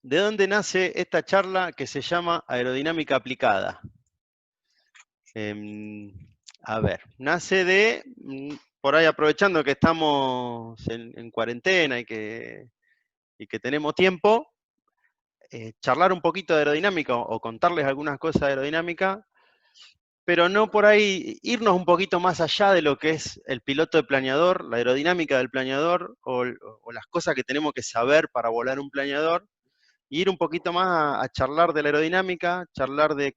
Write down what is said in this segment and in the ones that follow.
¿de dónde nace esta charla que se llama aerodinámica aplicada? Em, a ver, nace de, por ahí aprovechando que estamos en cuarentena y que tenemos tiempo, charlar un poquito de aerodinámica o contarles algunas cosas de aerodinámica, pero no por ahí irnos un poquito más allá de lo que es el piloto de planeador, la aerodinámica del planeador o las cosas que tenemos que saber para volar un planeador, y ir un poquito más a charlar de la aerodinámica, charlar de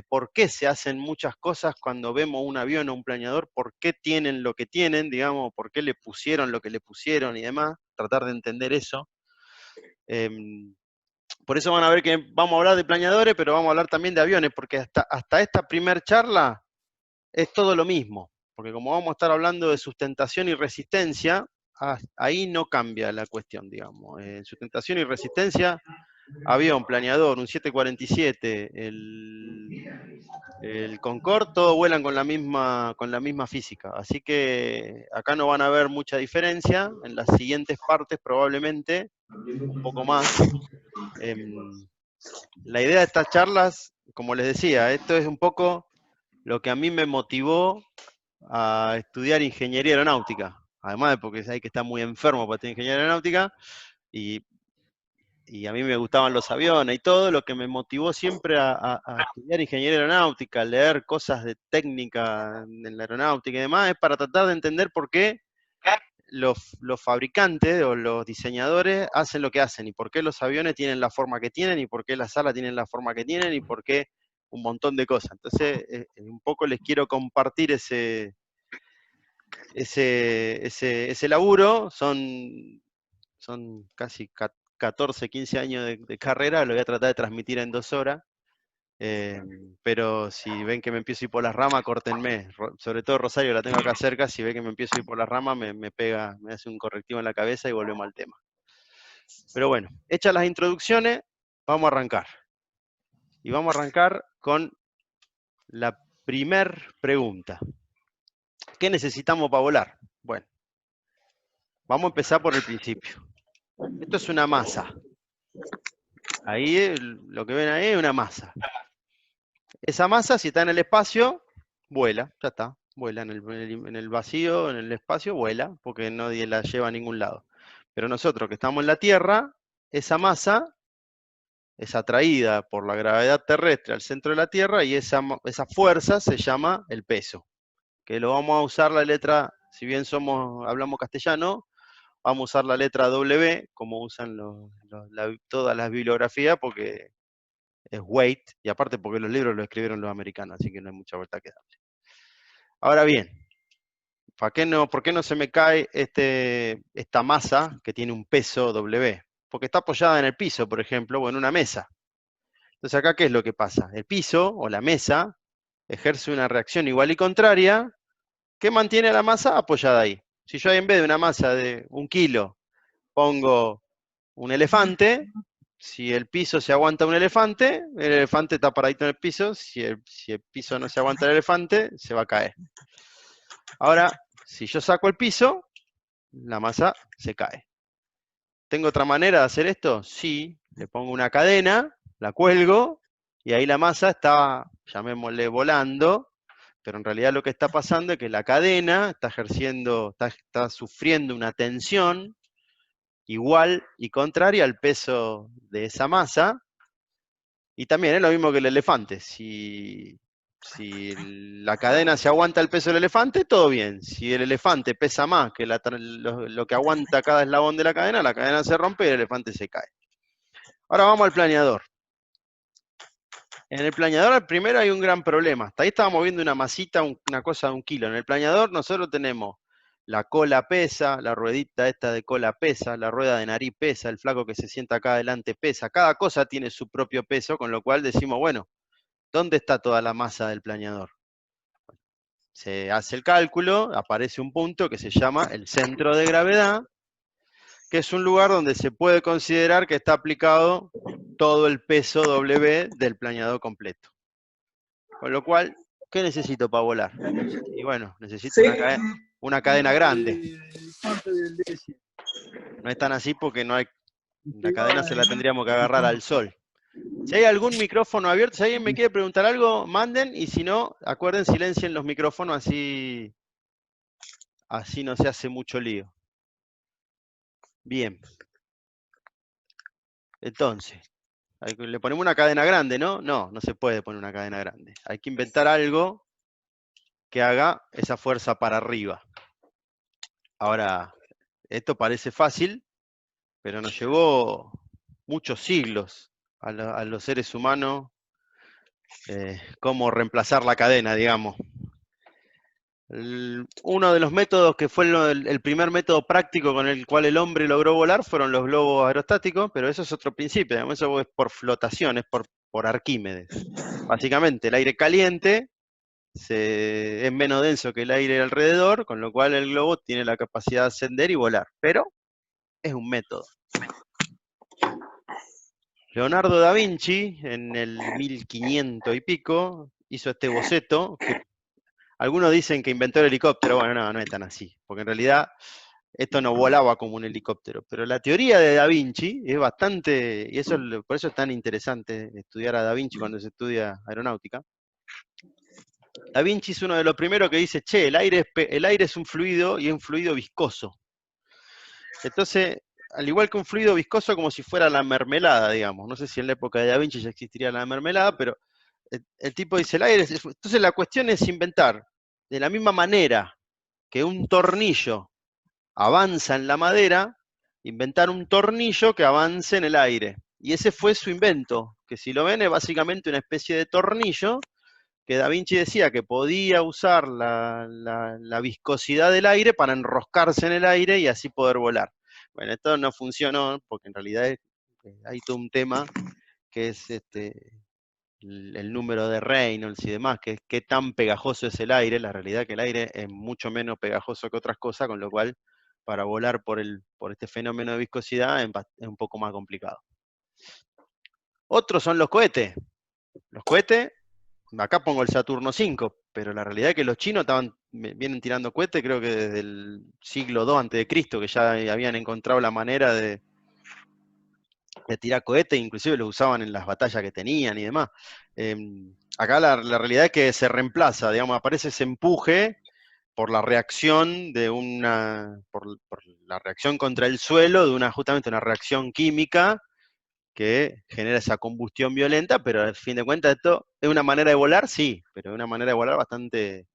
por qué se hacen muchas cosas cuando vemos un avión o un planeador, por qué tienen lo que tienen, digamos, por qué le pusieron lo que le pusieron y demás, tratar de entender eso. Em, por eso van a ver que vamos a hablar de planeadores, pero vamos a hablar también de aviones, porque hasta esta primer charla es todo lo mismo, porque como vamos a estar hablando de sustentación y resistencia, ahí no cambia la cuestión, digamos. Sustentación y resistencia, avión, planeador, un 747, el Concorde, todos vuelan con la misma física. Así que acá no van a ver mucha diferencia, en las siguientes partes probablemente un poco más. La idea de estas charlas, como les decía, esto es un poco lo que a mí me motivó a estudiar ingeniería aeronáutica. Además de porque hay que estar muy enfermo para estudiar ingeniería aeronáutica, y, y a mí me gustaban los aviones y todo, lo que me motivó siempre a estudiar ingeniería aeronáutica, leer cosas de técnica en la aeronáutica y demás, es para tratar de entender por qué los fabricantes o los diseñadores hacen lo que hacen, y por qué los aviones tienen la forma que tienen, y por qué las alas tienen la forma que tienen, y por qué un montón de cosas. Entonces, un poco les quiero compartir ese laburo. Son casi 14, 15 años de carrera, lo voy a tratar de transmitir en 2 horas. Pero si ven que me empiezo a ir por las ramas, córtenme. Sobre todo Rosario, la tengo acá cerca, si ve que me empiezo a ir por las ramas, me pega, me hace un correctivo en la cabeza y volvemos al tema. Pero bueno, hechas las introducciones, vamos a arrancar. Y vamos a arrancar con la primer pregunta. ¿Qué necesitamos para volar? Bueno, vamos a empezar por el principio. Esto es una masa. Ahí lo que ven ahí es una masa. Esa masa, si está en el espacio, vuela, ya está. Vuela en el vacío, en el espacio, vuela, porque nadie la lleva a ningún lado. Pero nosotros que estamos en la Tierra, esa masa es atraída por la gravedad terrestre al centro de la Tierra, y esa fuerza se llama el peso. Que lo vamos a usar la letra, si bien hablamos castellano, vamos a usar la letra W, como usan todas las bibliografías, porque es weight, y aparte porque los libros los escribieron los americanos, así que no hay mucha vuelta que darle. Ahora bien, ¿por qué no se me cae esta masa que tiene un peso W? Porque está apoyada en el piso, por ejemplo, o en una mesa. Entonces acá, ¿qué es lo que pasa? El piso o la mesa ejerce una reacción igual y contraria que mantiene a la masa apoyada ahí. Si yo en vez de una masa de 1 kilo pongo un elefante, si el piso se aguanta un elefante, el elefante está paradito en el piso. Si el piso no se aguanta el elefante, se va a caer. Ahora, si yo saco el piso, la masa se cae. ¿Tengo otra manera de hacer esto? Sí, le pongo una cadena, la cuelgo, y ahí la masa está, llamémosle, volando, pero en realidad lo que está pasando es que la cadena está sufriendo una tensión igual y contraria al peso de esa masa. Y también es lo mismo que el elefante. Si la cadena se aguanta el peso del elefante, todo bien. Si el elefante pesa más que lo que aguanta cada eslabón de la cadena se rompe y el elefante se cae. Ahora vamos al planeador. En el planeador primero hay un gran problema. Hasta ahí estábamos viendo una masita, una cosa de 1 kilo. En el planeador nosotros tenemos la cola pesa, la ruedita esta de cola pesa, la rueda de nariz pesa, el flaco que se sienta acá adelante pesa. Cada cosa tiene su propio peso, con lo cual decimos, bueno, ¿dónde está toda la masa del planeador? Se hace el cálculo, aparece un punto que se llama el centro de gravedad, que es un lugar donde se puede considerar que está aplicado todo el peso W del planeador completo. Con lo cual, ¿qué necesito para volar? Y bueno, necesito una cadena grande. No es tan así porque no hay La cadena se la tendríamos que agarrar al sol. Si hay algún micrófono abierto, si alguien me quiere preguntar algo, manden, y si no, acuerden, silencien los micrófonos, así no se hace mucho lío. Bien. Entonces, le ponemos una cadena grande, ¿no? No, no se puede poner una cadena grande. Hay que inventar algo que haga esa fuerza para arriba. Ahora, esto parece fácil, pero nos llevó muchos siglos a los seres humanos cómo reemplazar la cadena, digamos. Uno de los métodos que fue el primer método práctico con el cual el hombre logró volar fueron los globos aerostáticos, pero eso es otro principio, digamos, eso es por flotación, es por Arquímedes. Básicamente, el aire caliente es menos denso que el aire alrededor, con lo cual el globo tiene la capacidad de ascender y volar, pero es un método. Leonardo da Vinci, en el 1500 y pico, hizo este boceto, que algunos dicen que inventó el helicóptero. Bueno, no, no es tan así, porque en realidad esto no volaba como un helicóptero, pero la teoría de Da Vinci es bastante, y por eso es tan interesante estudiar a Da Vinci cuando se estudia aeronáutica. Da Vinci es uno de los primeros que dice, che, el aire es un fluido y es un fluido viscoso. Entonces, al igual que un fluido viscoso, como si fuera la mermelada, digamos. No sé si en la época de Da Vinci ya existiría la mermelada, pero el tipo dice, el aire Entonces la cuestión es inventar, de la misma manera que un tornillo avanza en la madera, inventar un tornillo que avance en el aire. Y ese fue su invento, que si lo ven es básicamente una especie de tornillo que Da Vinci decía que podía usar la viscosidad del aire para enroscarse en el aire y así poder volar. Bueno, esto no funcionó porque en realidad hay todo un tema que es el número de Reynolds y demás, que es qué tan pegajoso es el aire. La realidad es que el aire es mucho menos pegajoso que otras cosas, con lo cual para volar por este fenómeno de viscosidad es un poco más complicado. Otros son los cohetes. Los cohetes, acá pongo el Saturno 5, pero la realidad es que los chinos vienen tirando cohetes, creo que desde el siglo II a.C., que ya habían encontrado la manera de tirar cohetes, inclusive los usaban en las batallas que tenían y demás. Acá la realidad es que se reemplaza, digamos, aparece ese empuje por la reacción por la reacción contra el suelo de justamente una reacción química que genera esa combustión violenta, pero al fin de cuentas esto es una manera de volar, sí, pero es una manera de volar bastante,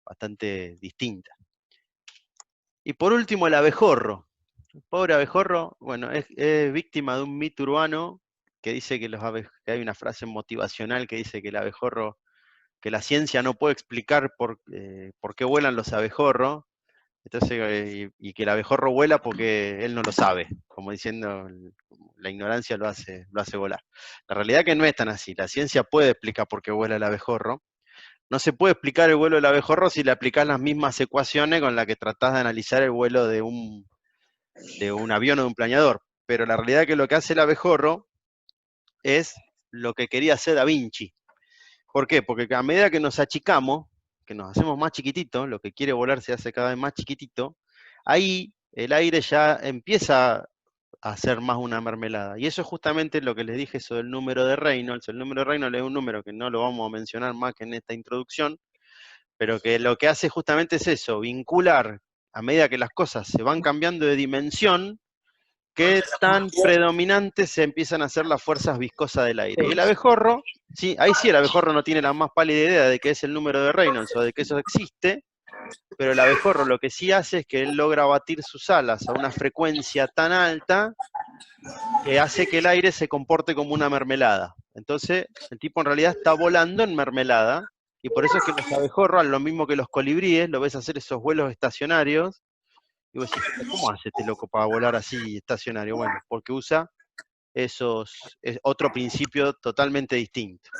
bastante distinta. Y por último, el abejorro. El pobre abejorro, bueno, es víctima de un mito urbano que dice que hay una frase motivacional que dice que el abejorro, que la ciencia no puede explicar por qué vuelan los abejorros, entonces, y que el abejorro vuela porque él no lo sabe, como diciendo, la ignorancia lo hace volar. La realidad es que no es tan así, la ciencia puede explicar por qué vuela el abejorro. No se puede explicar el vuelo del abejorro si le aplicás las mismas ecuaciones con las que tratás de analizar el vuelo de un avión o de un planeador. Pero la realidad es que lo que hace el abejorro es lo que quería hacer Da Vinci. ¿Por qué? Porque a medida que nos achicamos, que nos hacemos más chiquititos, lo que quiere volar se hace cada vez más chiquitito, ahí el aire ya empieza a ser más una mermelada. Y eso es justamente lo que les dije sobre el número de Reynolds. El número de Reynolds es un número que no lo vamos a mencionar más que en esta introducción, pero que lo que hace justamente es eso, vincular a medida que las cosas se van cambiando de dimensión, qué tan predominantes se empiezan a hacer las fuerzas viscosas del aire. Y el abejorro, sí, ahí sí el abejorro no tiene la más pálida idea de qué es el número de Reynolds o de que eso existe, pero el abejorro lo que sí hace es que él logra batir sus alas a una frecuencia tan alta que hace que el aire se comporte como una mermelada. Entonces, el tipo en realidad está volando en mermelada, y por eso es que los abejorros, lo mismo que los colibríes, lo ves hacer esos vuelos estacionarios, y vos decís, ¿cómo hace este loco para volar así estacionario? Bueno, porque usa es otro principio totalmente distinto.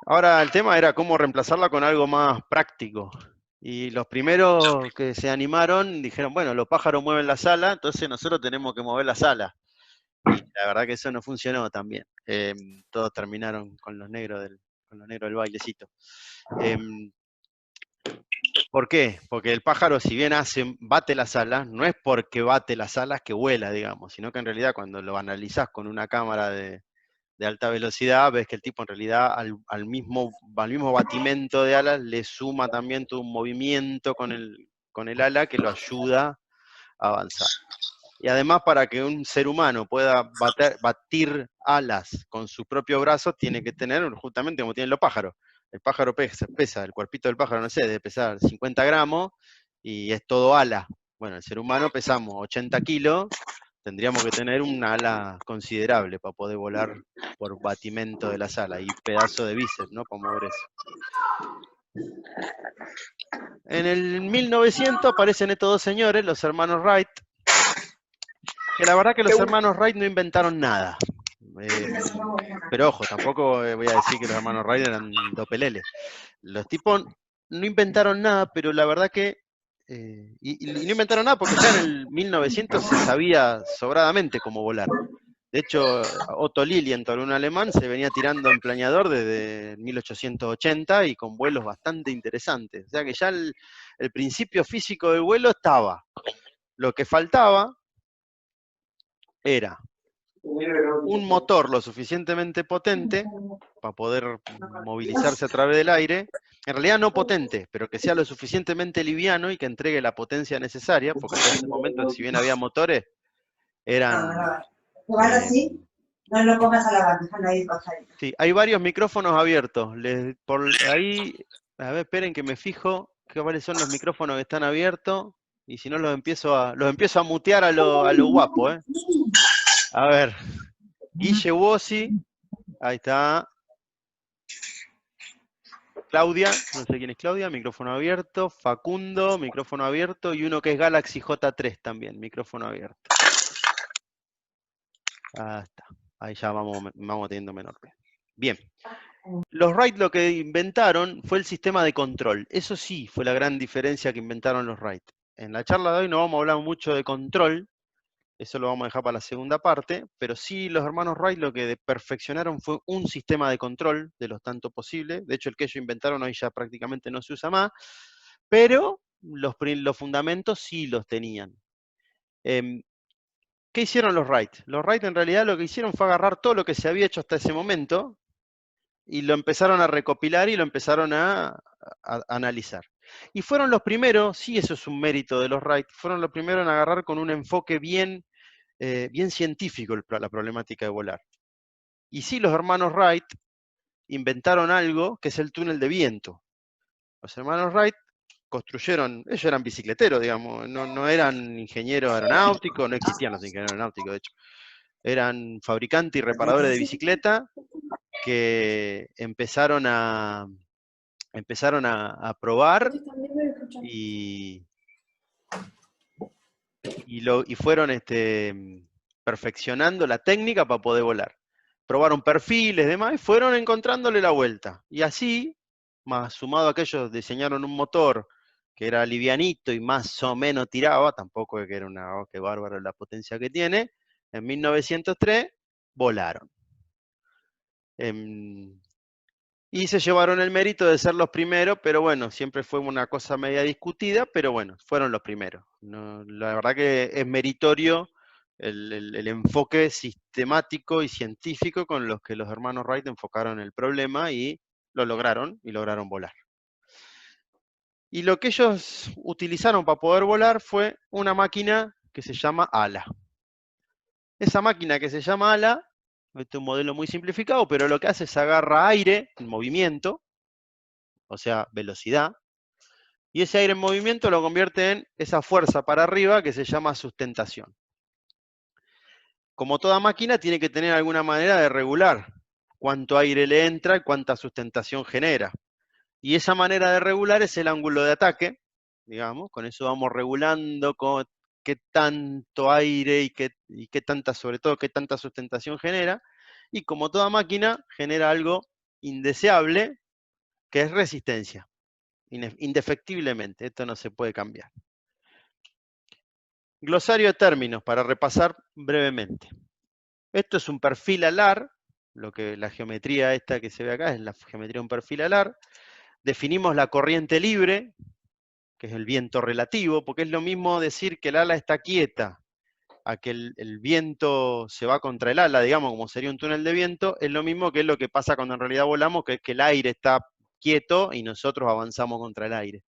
Ahora el tema era cómo reemplazarla con algo más práctico. Y los primeros que se animaron dijeron, bueno, los pájaros mueven la sala, entonces nosotros tenemos que mover la sala. Y la verdad que eso no funcionó tan bien. Todos terminaron con los negros del bailecito. ¿Por qué? Porque el pájaro, si bien bate las alas, no es porque bate las alas que vuela, digamos, sino que en realidad cuando lo analizás con una cámara de alta velocidad, ves que el tipo en realidad al mismo batimento de alas le suma también todo un movimiento con el ala que lo ayuda a avanzar. Y además, para que un ser humano pueda batir alas con su propio brazo, tiene que tener, justamente como tienen los pájaros. El pájaro pesa, el cuerpito del pájaro, no sé, debe pesar 50 gramos y es todo ala. Bueno, el ser humano pesamos 80 kilos, tendríamos que tener un ala considerable para poder volar por batimento de las alas y pedazo de bíceps, ¿no? Para mover eso. En el 1900 aparecen estos dos señores, los hermanos Wright, que la verdad que los hermanos Wright no inventaron nada. Pero ojo, tampoco voy a decir que los hermanos Wright eran dopeleles. Los tipos no inventaron nada, pero la verdad que... y no inventaron nada porque ya en el 1900 se sabía sobradamente cómo volar. De hecho, Otto Lilienthal, un alemán, se venía tirando en planeador desde 1880 y con vuelos bastante interesantes. O sea que ya el principio físico del vuelo estaba. Lo que faltaba era un motor lo suficientemente potente para poder movilizarse a través del aire, en realidad no potente, pero que sea lo suficientemente liviano y que entregue la potencia necesaria, porque hasta ese momento, si bien había motores, eran... No lo pongas a lavar, déjalo ahí pasadito. Sí, hay varios micrófonos abiertos. Por ahí, a ver, esperen que me fijo cuáles son los micrófonos que están abiertos, y si no los empiezo a mutear a lo guapo, ¿eh? A ver, Guille Wossi, ahí está. Claudia, no sé quién es Claudia, micrófono abierto. Facundo, micrófono abierto. Y uno que es Galaxy J3 también, micrófono abierto. Ah, está. Ahí ya vamos teniendo menor ruido. Bien. Los Wright lo que inventaron fue el sistema de control. Eso sí fue la gran diferencia que inventaron los Wright. En la charla de hoy no vamos a hablar mucho de control, eso lo vamos a dejar para la segunda parte, pero sí los hermanos Wright lo que perfeccionaron fue un sistema de control de lo tanto posible. De hecho, el que ellos inventaron hoy ya prácticamente no se usa más, pero los fundamentos sí los tenían. ¿Qué hicieron los Wright? Los Wright en realidad lo que hicieron fue agarrar todo lo que se había hecho hasta ese momento y lo empezaron a recopilar y lo empezaron a analizar. Y fueron los primeros, sí, eso es un mérito de los Wright, fueron los primeros en agarrar con un enfoque bien científico la problemática de volar. Y sí, los hermanos Wright inventaron algo que es el túnel de viento. Los hermanos Wright construyeron, ellos eran bicicleteros, digamos, no eran ingenieros aeronáuticos, no existían los ingenieros aeronáuticos, de hecho. Eran fabricantes y reparadores de bicicleta que empezaron a probar y fueron perfeccionando la técnica para poder volar. Probaron perfiles, demás, y fueron encontrándole la vuelta. Y así, más sumado a aquellos, diseñaron un motor que era livianito y más o menos tiraba, tampoco que era una, oh, qué bárbaro la potencia que tiene, en 1903 volaron. Y se llevaron el mérito de ser los primeros, pero bueno, siempre fue una cosa media discutida, pero bueno, fueron los primeros. No, la verdad que es meritorio el enfoque sistemático y científico con los que los hermanos Wright enfocaron el problema y lograron volar. Y lo que ellos utilizaron para poder volar fue una máquina que se llama ala. Esa máquina que se llama ala, este es un modelo muy simplificado, pero lo que hace es agarra aire en movimiento, o sea, velocidad, y ese aire en movimiento lo convierte en esa fuerza para arriba que se llama sustentación. Como toda máquina, tiene que tener alguna manera de regular cuánto aire le entra y cuánta sustentación genera. Y esa manera de regular es el ángulo de ataque, digamos, con eso vamos regulando qué tanto aire y qué tanta, sobre todo, qué tanta sustentación genera. Y como toda máquina, genera algo indeseable, que es resistencia. Indefectiblemente, esto no se puede cambiar. Glosario de términos, para repasar brevemente. Esto es un perfil alar, la geometría esta que se ve acá es la geometría de un perfil alar. Definimos la corriente libre, que es el viento relativo, porque es lo mismo decir que el ala está quieta a que el viento se va contra el ala, digamos, como sería un túnel de viento, es lo mismo que es lo que pasa cuando en realidad volamos, que es que el aire está quieto y nosotros avanzamos contra el aire.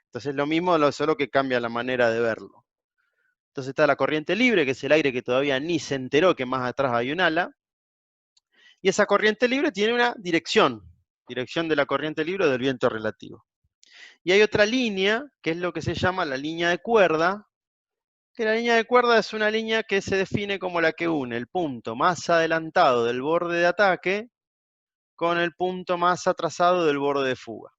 Entonces lo mismo, solo que cambia la manera de verlo. Entonces está la corriente libre, que es el aire que todavía ni se enteró que más atrás hay un ala, y esa corriente libre tiene una dirección de la corriente libre del viento relativo. Y hay otra línea, que es lo que se llama la línea de cuerda, que la línea de cuerda es una línea que se define como la que une el punto más adelantado del borde de ataque con el punto más atrasado del borde de fuga.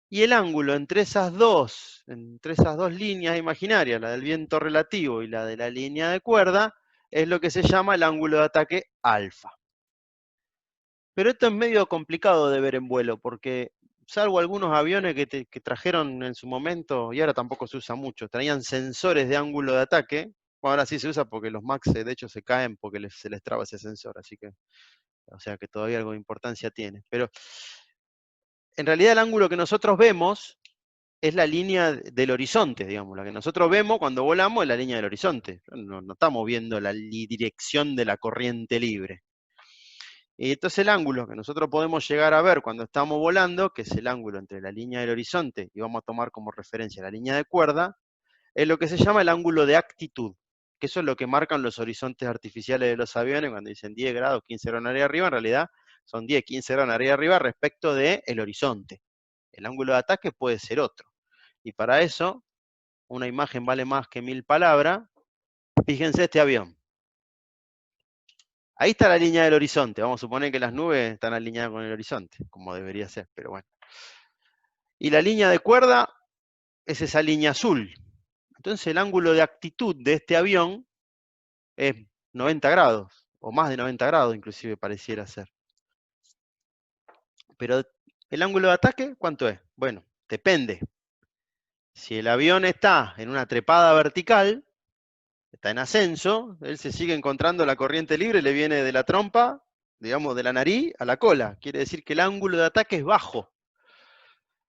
Y el ángulo entre esas dos líneas imaginarias, la del viento relativo y la de la línea de cuerda, es lo que se llama el ángulo de ataque alfa. Pero esto es medio complicado de ver en vuelo, porque salvo algunos aviones que trajeron en su momento, y ahora tampoco se usa mucho, traían sensores de ángulo de ataque. Bueno, ahora sí se usa porque los MAX de hecho se caen porque se les traba ese sensor, así que, o sea que todavía algo de importancia tiene. Pero en realidad el ángulo que nosotros vemos es la línea del horizonte, digamos, la que nosotros vemos cuando volamos es la línea del horizonte. No estamos viendo la dirección de la corriente libre. Y entonces el ángulo que nosotros podemos llegar a ver cuando estamos volando, que es el ángulo entre la línea del horizonte, y vamos a tomar como referencia la línea de cuerda, es lo que se llama el ángulo de actitud, que eso es lo que marcan los horizontes artificiales de los aviones cuando dicen 10 grados, 15 grados en área arriba, en realidad son 10, 15 grados en área arriba respecto del horizonte. El ángulo de ataque puede ser otro. Y para eso, una imagen vale más que 1000 palabras. Fíjense este avión. Ahí está la línea del horizonte. Vamos a suponer que las nubes están alineadas con el horizonte, como debería ser, pero bueno. Y la línea de cuerda es esa línea azul. Entonces el ángulo de actitud de este avión es 90 grados, o más de 90 grados inclusive pareciera ser. Pero el ángulo de ataque, ¿cuánto es? Bueno, depende. Si el avión está en una trepada vertical, está en ascenso, él se sigue encontrando la corriente libre, le viene de la trompa, digamos, de la nariz a la cola. Quiere decir que el ángulo de ataque es bajo.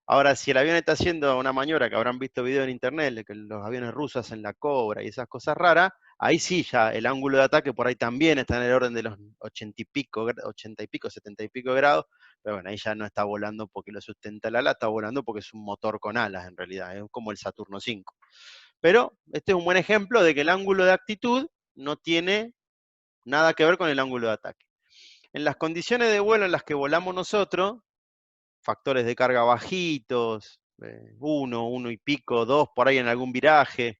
Ahora, si el avión está haciendo una maniobra, que habrán visto video en internet, de que los aviones rusos hacen la cobra y esas cosas raras, ahí sí ya el ángulo de ataque por ahí también está en el orden de los 80 y pico, 70 y pico grados, pero bueno, ahí ya no está volando porque lo sustenta el ala, está volando porque es un motor con alas en realidad, es como el Saturno V. Pero este es un buen ejemplo de que el ángulo de actitud no tiene nada que ver con el ángulo de ataque. En las condiciones de vuelo en las que volamos nosotros, factores de carga bajitos, 1 y pico, 2 por ahí en algún viraje,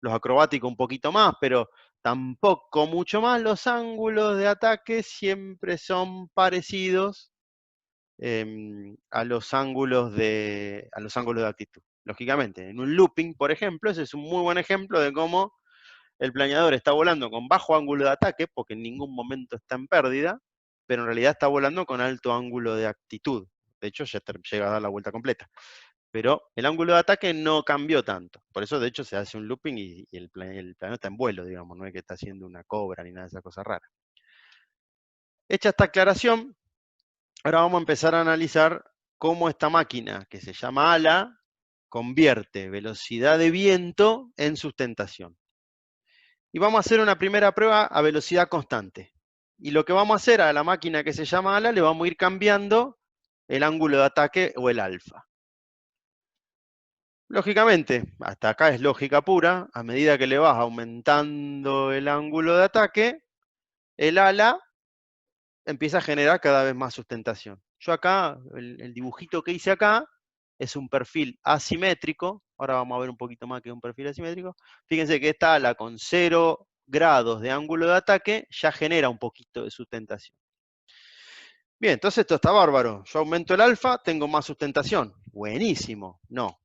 los acrobáticos un poquito más, pero tampoco mucho más, los ángulos de ataque siempre son parecidos a los ángulos de actitud. Lógicamente, en un looping, por ejemplo, ese es un muy buen ejemplo de cómo el planeador está volando con bajo ángulo de ataque, porque en ningún momento está en pérdida, pero en realidad está volando con alto ángulo de actitud. De hecho, ya llega a dar la vuelta completa. Pero el ángulo de ataque no cambió tanto. Por eso, de hecho, se hace un looping y el planeador está en vuelo, digamos, no es que está haciendo una cobra ni nada de esa cosa rara. Hecha esta aclaración, ahora vamos a empezar a analizar cómo esta máquina, que se llama ala, convierte velocidad de viento en sustentación. Y vamos a hacer una primera prueba a velocidad constante. Y lo que vamos a hacer a la máquina que se llama ala, le vamos a ir cambiando el ángulo de ataque o el alfa. Lógicamente, hasta acá es lógica pura, a medida que le vas aumentando el ángulo de ataque, el ala empieza a generar cada vez más sustentación. Yo acá, el dibujito que hice acá, es un perfil asimétrico. Ahora vamos a ver un poquito más que es un perfil asimétrico. Fíjense que esta ala con 0 grados de ángulo de ataque ya genera un poquito de sustentación. Bien, entonces esto está bárbaro. Yo aumento el alfa, tengo más sustentación. Buenísimo. No,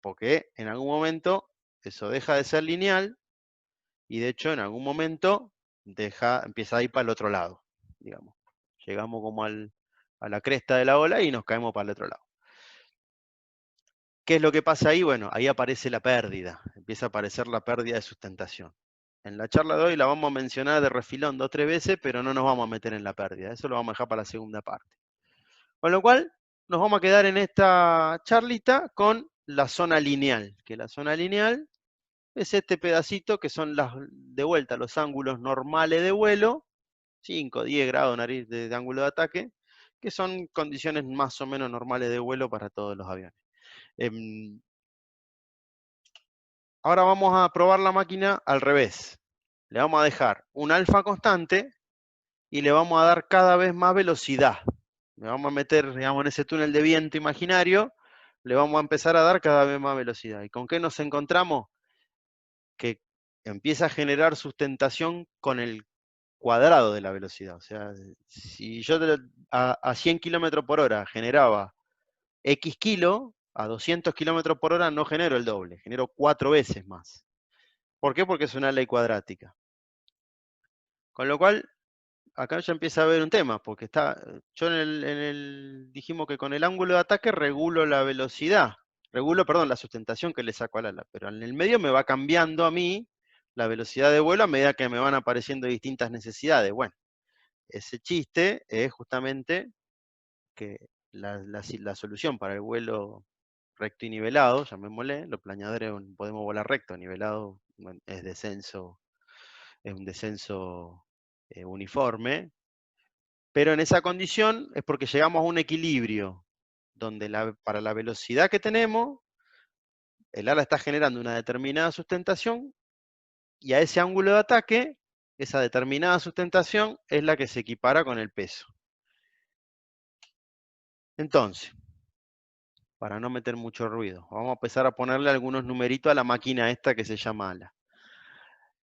porque en algún momento eso deja de ser lineal y de hecho en algún momento empieza a ir para el otro lado, digamos. Llegamos como a la cresta de la ola y nos caemos para el otro lado. ¿Qué es lo que pasa ahí? Bueno, ahí aparece la pérdida, empieza a aparecer la pérdida de sustentación. En la charla de hoy la vamos a mencionar de refilón 2 o 3 veces, pero no nos vamos a meter en la pérdida, eso lo vamos a dejar para la segunda parte. Con lo cual, nos vamos a quedar en esta charlita con la zona lineal, que la zona lineal es este pedacito que son de vuelta los ángulos normales de vuelo, 5, 10 grados de ángulo de ataque, que son condiciones más o menos normales de vuelo para todos los aviones. Ahora vamos a probar la máquina al revés. Le vamos a dejar un alfa constante y le vamos a dar cada vez más velocidad. Le vamos a meter, digamos, en ese túnel de viento imaginario, le vamos a empezar a dar cada vez más velocidad. ¿Y con qué nos encontramos? Que empieza a generar sustentación con el cuadrado de la velocidad. O sea, si yo a 100 km por hora generaba X kilo, a 200 km por hora no genero el doble, genero 4 veces más. ¿Por qué? Porque es una ley cuadrática. Con lo cual, acá ya empieza a haber un tema, porque yo dijimos que con el ángulo de ataque regulo la velocidad, perdón, la sustentación que le saco al ala, pero en el medio me va cambiando a mí la velocidad de vuelo a medida que me van apareciendo distintas necesidades. Bueno, ese chiste es justamente que la solución para el vuelo recto y nivelado, llamémosle, los planeadores podemos volar recto, nivelado bueno, es un descenso uniforme, pero en esa condición es porque llegamos a un equilibrio, donde para la velocidad que tenemos, el ala está generando una determinada sustentación, y a ese ángulo de ataque, esa determinada sustentación es la que se equipara con el peso. Entonces, para no meter mucho ruido, vamos a empezar a ponerle algunos numeritos a la máquina esta que se llama ala.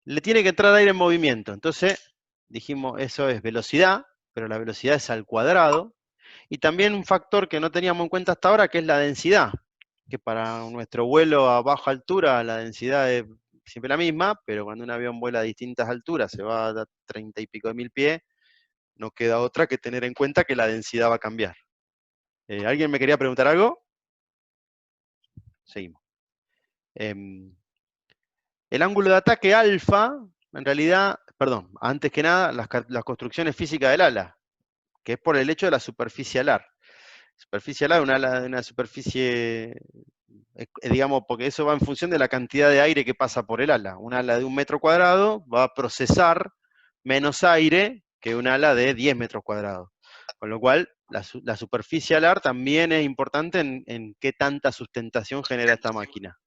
Le tiene que entrar aire en movimiento, entonces dijimos eso es velocidad, pero la velocidad es al cuadrado, y también un factor que no teníamos en cuenta hasta ahora, que es la densidad, que para nuestro vuelo a baja altura la densidad es siempre la misma, pero cuando un avión vuela a distintas alturas, se va a 30 y pico de mil pies, no queda otra que tener en cuenta que la densidad va a cambiar. ¿Alguien me quería preguntar algo? Seguimos. El ángulo de ataque alfa, en realidad, perdón, antes que nada, las construcciones físicas del ala, que es por el hecho de la superficie alar. Superficie alar, un ala de una superficie, digamos, porque eso va en función de la cantidad de aire que pasa por el ala. Un ala de 1 metro cuadrado va a procesar menos aire que un ala de 10 metros cuadrados. Con lo cual, la superficie alar también es importante en qué tanta sustentación genera esta máquina.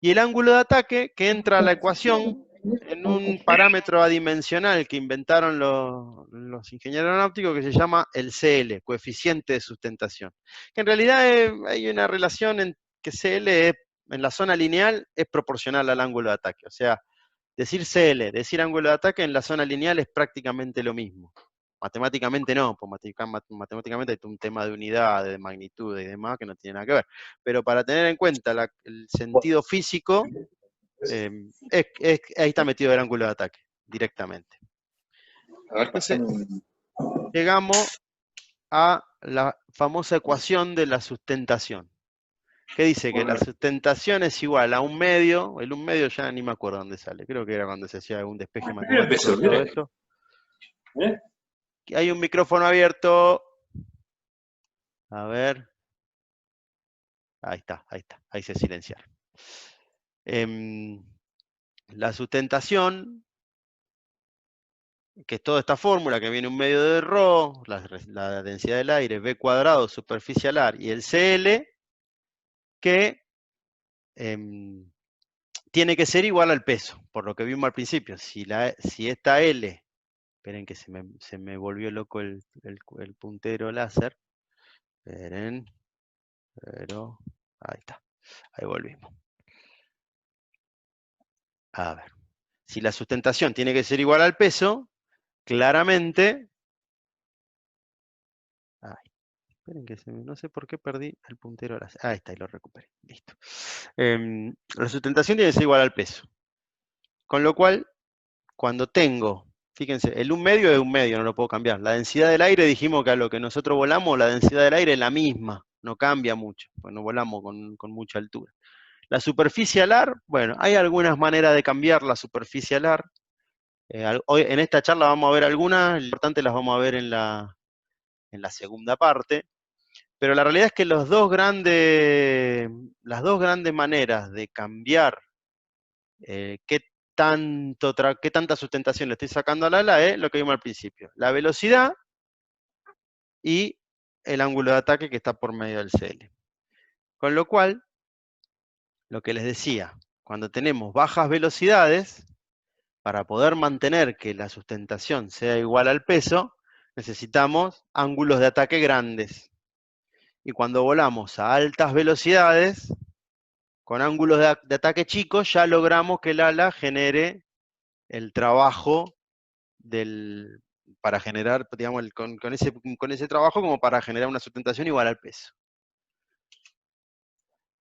Y el ángulo de ataque que entra a la ecuación en un parámetro adimensional que inventaron los ingenieros aeronáuticos que se llama el CL, coeficiente de sustentación. Que en realidad hay una relación en que CL en la zona lineal es proporcional al ángulo de ataque. O sea, decir CL, decir ángulo de ataque en la zona lineal es prácticamente lo mismo. Matemáticamente no, porque matemáticamente hay un tema de unidad, de magnitud y demás que no tiene nada que ver. Pero para tener en cuenta el sentido físico, ahí está metido el ángulo de ataque, directamente. Entonces, llegamos a la famosa ecuación de la sustentación. ¿Qué dice? Que la sustentación es igual a 1/2, el 1/2 ya ni me acuerdo dónde sale, creo que era cuando se hacía algún despeje matemático de todo esto. Hay un micrófono abierto. A ver. Ahí está, ahí se silenciaron. La sustentación, que es toda esta fórmula que viene un medio de ρ, la densidad del aire, V cuadrado, superficie alar, y el CL, que tiene que ser igual al peso, por lo que vimos al principio. Si esta L, esperen que se me volvió loco el puntero láser, esperen, pero ahí está, ahí volvimos. A ver, si la sustentación tiene que ser igual al peso, claramente, esperen que no sé por qué perdí el puntero láser. Ahí está, y lo recuperé, listo. La sustentación tiene que ser igual al peso. Con lo cual, cuando tengo, fíjense, el 1/2 es 1/2, no lo puedo cambiar. La densidad del aire, dijimos que a lo que nosotros volamos, la densidad del aire es la misma, no cambia mucho, pues no volamos con mucha altura. La superficie alar, bueno, hay algunas maneras de cambiar la superficie alar. Hoy, en esta charla vamos a ver algunas, lo importante las vamos a ver en la segunda parte. Pero la realidad es que las dos grandes maneras de cambiar qué tanta sustentación le estoy sacando al ala es lo que vimos al principio. La velocidad y el ángulo de ataque que está por medio del CL. Con lo cual, lo que les decía, cuando tenemos bajas velocidades, para poder mantener que la sustentación sea igual al peso, necesitamos ángulos de ataque grandes. Y cuando volamos a altas velocidades, con ángulos de ataque chicos, ya logramos que el ala genere el trabajo para generar, digamos, con ese trabajo como para generar una sustentación igual al peso.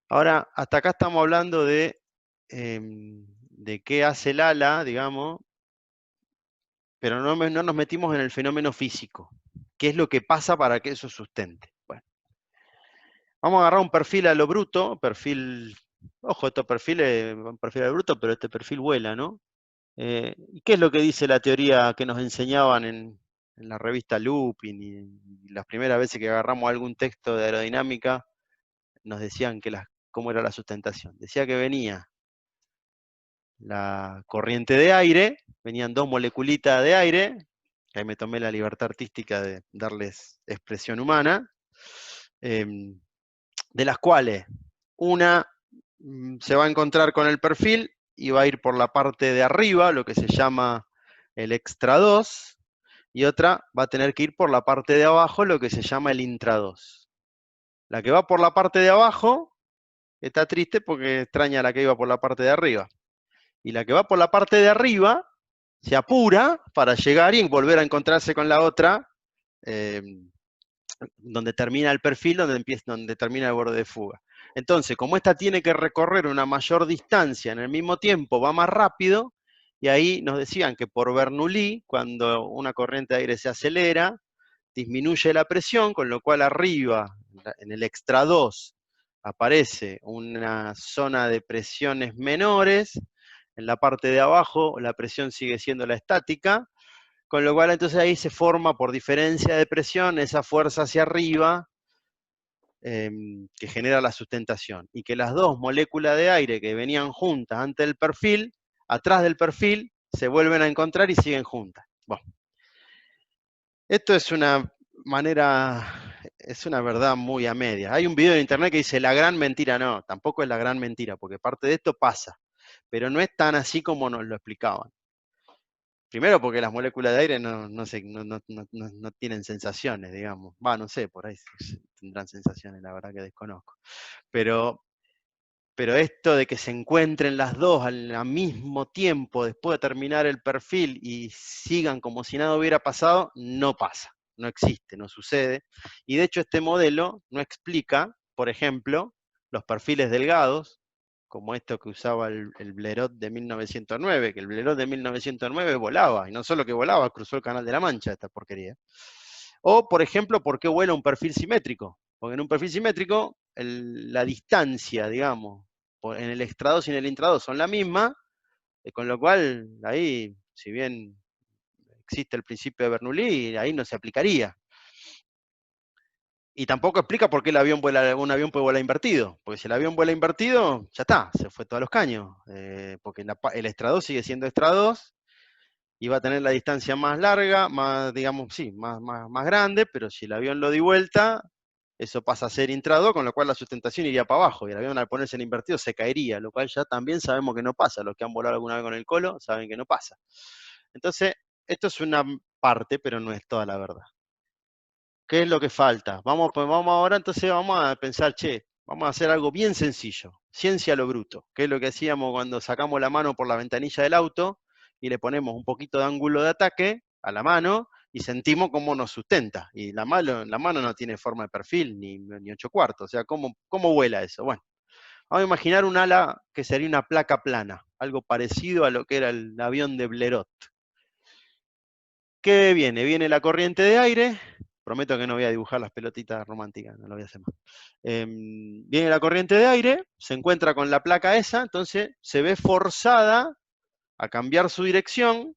Ahora, hasta acá estamos hablando de qué hace el ala, digamos, pero no nos metimos en el fenómeno físico. ¿Qué es lo que pasa para que eso sustente? Bueno, vamos a agarrar un perfil a lo bruto, ojo, estos perfiles, un perfil a lo bruto, pero este perfil vuela, ¿no? ¿Y qué es lo que dice la teoría que nos enseñaban en la revista Lupin y las primeras veces que agarramos algún texto de aerodinámica? Nos decían cómo era la sustentación. Decía que venía la corriente de aire, venían dos moleculitas de aire, que ahí me tomé la libertad artística de darles expresión humana, de las cuales una se va a encontrar con el perfil y va a ir por la parte de arriba, lo que se llama el extra 2, y otra va a tener que ir por la parte de abajo, lo que se llama el intra 2. La que va por la parte de abajo está triste porque extraña a la que iba por la parte de arriba. Y la que va por la parte de arriba se apura para llegar y volver a encontrarse con la otra, donde termina el perfil, donde termina el borde de fuga. Entonces, como esta tiene que recorrer una mayor distancia en el mismo tiempo, va más rápido, y ahí nos decían que por Bernoulli, cuando una corriente de aire se acelera, disminuye la presión, con lo cual arriba, en el extra 2, aparece una zona de presiones menores, en la parte de abajo la presión sigue siendo la estática, con lo cual entonces ahí se forma por diferencia de presión esa fuerza hacia arriba que genera la sustentación. Y que las dos moléculas de aire que venían juntas antes del perfil, atrás del perfil, se vuelven a encontrar y siguen juntas. Bueno, esto es una verdad muy a media. Hay un video en internet que dice la gran mentira. No, tampoco es la gran mentira, porque parte de esto pasa, pero no es tan así como nos lo explicaban. Primero porque las moléculas de aire no tienen sensaciones, digamos. No sé, por ahí tendrán sensaciones, la verdad que desconozco. Pero esto de que se encuentren las dos al mismo tiempo después de terminar el perfil y sigan como si nada hubiera pasado, no pasa, no existe, no sucede. Y de hecho este modelo no explica, por ejemplo, los perfiles delgados, como esto que usaba el Blériot de 1909, que el Blériot de 1909 volaba, y no solo que volaba, cruzó el Canal de la Mancha, esta porquería. O, por ejemplo, ¿por qué vuela un perfil simétrico? Porque en un perfil simétrico, la distancia, digamos, en el extra 2 y en el intra 2 son la misma, con lo cual, ahí, si bien existe el principio de Bernoulli, ahí no se aplicaría. Y tampoco explica por qué un avión puede volar invertido. Porque si el avión vuela invertido, ya está, se fue todos los caños. Porque el extra 2 sigue siendo extra 2 y va a tener la distancia más larga, más, digamos, sí, más grande, pero si el avión lo di vuelta, eso pasa a ser intra 2, con lo cual la sustentación iría para abajo, y el avión al ponerse en invertido se caería, lo cual ya también sabemos que no pasa. Los que han volado alguna vez con el Colo saben que no pasa. Entonces, esto es una parte, pero no es toda la verdad. ¿Qué es lo que falta? Vamos ahora, entonces vamos a pensar, vamos a hacer algo bien sencillo, ciencia a lo bruto, que es lo que hacíamos cuando sacamos la mano por la ventanilla del auto y le ponemos un poquito de ángulo de ataque a la mano y sentimos cómo nos sustenta. Y la mano no tiene forma de perfil, ni 8 cuartos, o sea, ¿cómo vuela eso? Bueno, vamos a imaginar un ala que sería una placa plana, algo parecido a lo que era el avión de Blériot. ¿Qué viene? Viene la corriente de aire. Prometo que no voy a dibujar las pelotitas románticas, no lo voy a hacer más. Viene la corriente de aire, se encuentra con la placa esa, entonces se ve forzada a cambiar su dirección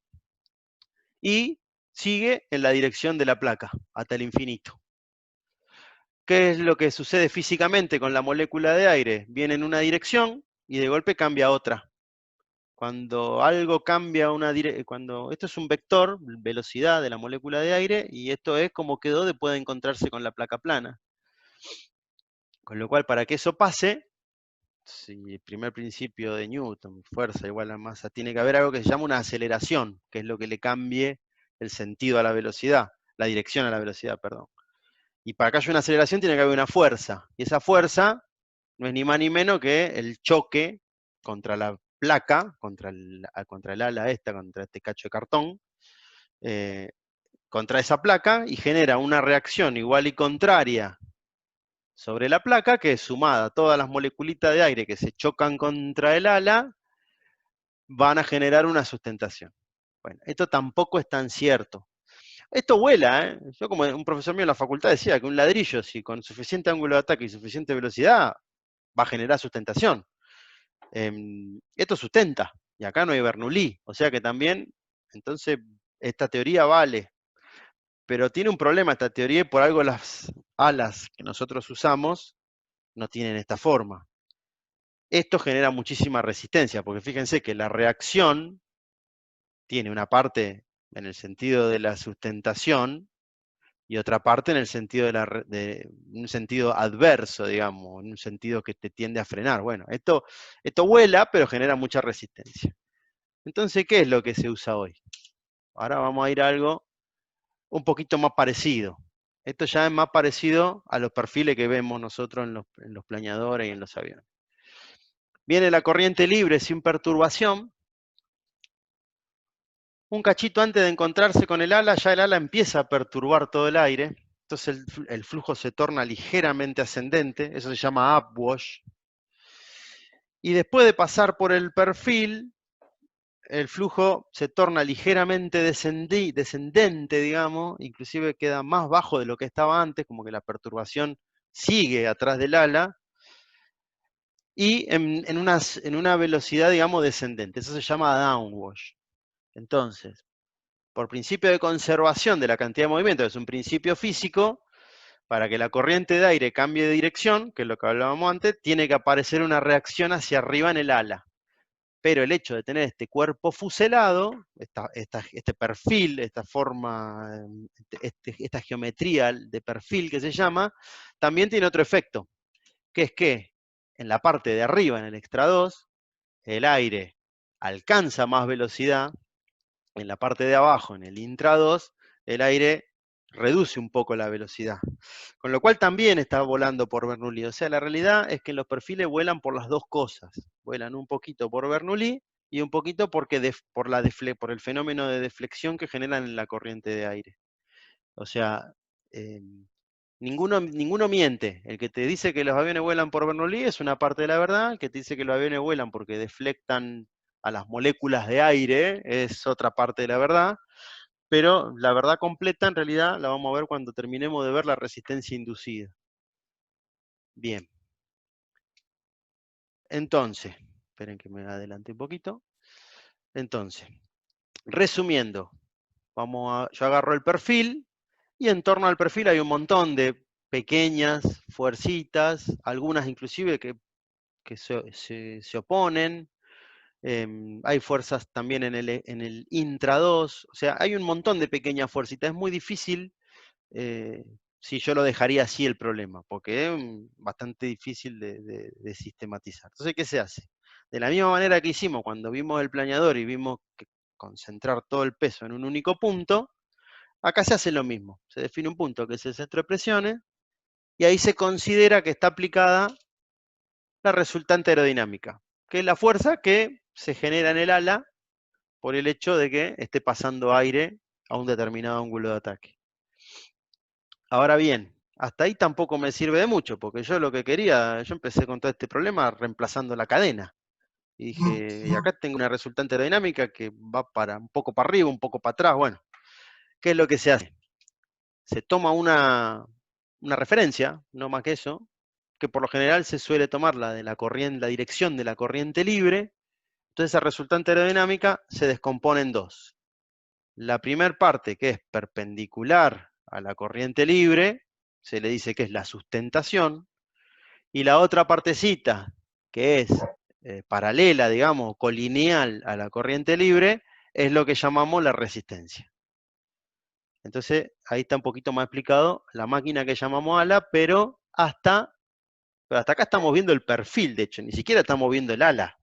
y sigue en la dirección de la placa, hasta el infinito. ¿Qué es lo que sucede físicamente con la molécula de aire? Viene en una dirección y de golpe cambia a otra. Cuando algo cambia una dirección, esto es un vector, velocidad de la molécula de aire, y esto es como quedó después de encontrarse con la placa plana. Con lo cual, para que eso pase, si el primer principio de Newton, fuerza igual a masa, tiene que haber algo que se llama una aceleración, que es lo que le cambie el sentido a la velocidad, la dirección a la velocidad, perdón. Y para que haya una aceleración tiene que haber una fuerza, y esa fuerza no es ni más ni menos que el choque contra la placa, contra el ala esta, contra este cacho de cartón, contra esa placa, y genera una reacción igual y contraria sobre la placa, que es sumada a todas las moleculitas de aire que se chocan contra el ala, van a generar una sustentación. Bueno, esto tampoco es tan cierto. Esto vuela, ¿eh? Yo, como un profesor mío en la facultad decía que un ladrillo, si con suficiente ángulo de ataque y suficiente velocidad, va a generar sustentación. Esto sustenta, y acá no hay Bernoulli, o sea que también, entonces, esta teoría vale, pero tiene un problema esta teoría, y por algo las alas que nosotros usamos no tienen esta forma. Esto genera muchísima resistencia, porque fíjense que la reacción tiene una parte en el sentido de la sustentación, y otra parte en el sentido de un sentido adverso, digamos, en un sentido que te tiende a frenar. Bueno, esto vuela, pero genera mucha resistencia. Entonces, ¿qué es lo que se usa hoy? Ahora vamos a ir a algo un poquito más parecido. Esto ya es más parecido a los perfiles que vemos nosotros en los planeadores y en los aviones. Viene la corriente libre sin perturbación. Un cachito antes de encontrarse con el ala, ya el ala empieza a perturbar todo el aire. Entonces el flujo se torna ligeramente ascendente, eso se llama upwash. Y después de pasar por el perfil, el flujo se torna ligeramente descendente, digamos, inclusive queda más bajo de lo que estaba antes, como que la perturbación sigue atrás del ala, y en una velocidad, digamos, descendente. Eso se llama downwash. Entonces, por principio de conservación de la cantidad de movimiento, que es un principio físico, para que la corriente de aire cambie de dirección, que es lo que hablábamos antes, tiene que aparecer una reacción hacia arriba en el ala. Pero el hecho de tener este cuerpo fuselado, este perfil, esta forma, esta geometría de perfil que se llama, también tiene otro efecto, que es que en la parte de arriba, en el extra 2, el aire alcanza más velocidad, en la parte de abajo, en el intra 2, el aire reduce un poco la velocidad. Con lo cual también está volando por Bernoulli. O sea, la realidad es que los perfiles vuelan por las dos cosas. Vuelan un poquito por Bernoulli y un poquito por el fenómeno de deflexión que generan en la corriente de aire. O sea, eh, ninguno miente. El que te dice que los aviones vuelan por Bernoulli es una parte de la verdad. El que te dice que los aviones vuelan porque deflectan a las moléculas de aire es otra parte de la verdad. Pero la verdad completa en realidad la vamos a ver cuando terminemos de ver la resistencia inducida. Bien. Entonces, esperen que me adelante un poquito. Entonces, resumiendo, yo agarro el perfil y en torno al perfil hay un montón de pequeñas fuercitas, algunas inclusive que se oponen. Hay fuerzas también en el intra 2, o sea, hay un montón de pequeñas fuercitas. Es muy difícil, si yo lo dejaría así el problema, porque es bastante difícil de sistematizar. Entonces, ¿qué se hace? De la misma manera que hicimos cuando vimos el planeador y vimos que concentrar todo el peso en un único punto, acá se hace lo mismo. Se define un punto que es el centro de presiones, y ahí se considera que está aplicada la resultante aerodinámica, que es la fuerza que se genera en el ala por el hecho de que esté pasando aire a un determinado ángulo de ataque. Ahora bien, hasta ahí tampoco me sirve de mucho, porque yo lo que quería, yo empecé con todo este problema reemplazando la cadena. Y dije, y acá tengo una resultante aerodinámica que va un poco para arriba, un poco para atrás. Bueno, ¿qué es lo que se hace? Se toma una referencia, no más que eso, que por lo general se suele tomar la dirección de la corriente libre. Entonces esa resultante aerodinámica se descompone en dos. La primera parte, que es perpendicular a la corriente libre, se le dice que es la sustentación, y la otra partecita, que es paralela, digamos, colineal a la corriente libre, es lo que llamamos la resistencia. Entonces, ahí está un poquito más explicado la máquina que llamamos ala, pero hasta acá estamos viendo el perfil, de hecho, ni siquiera estamos viendo el ala.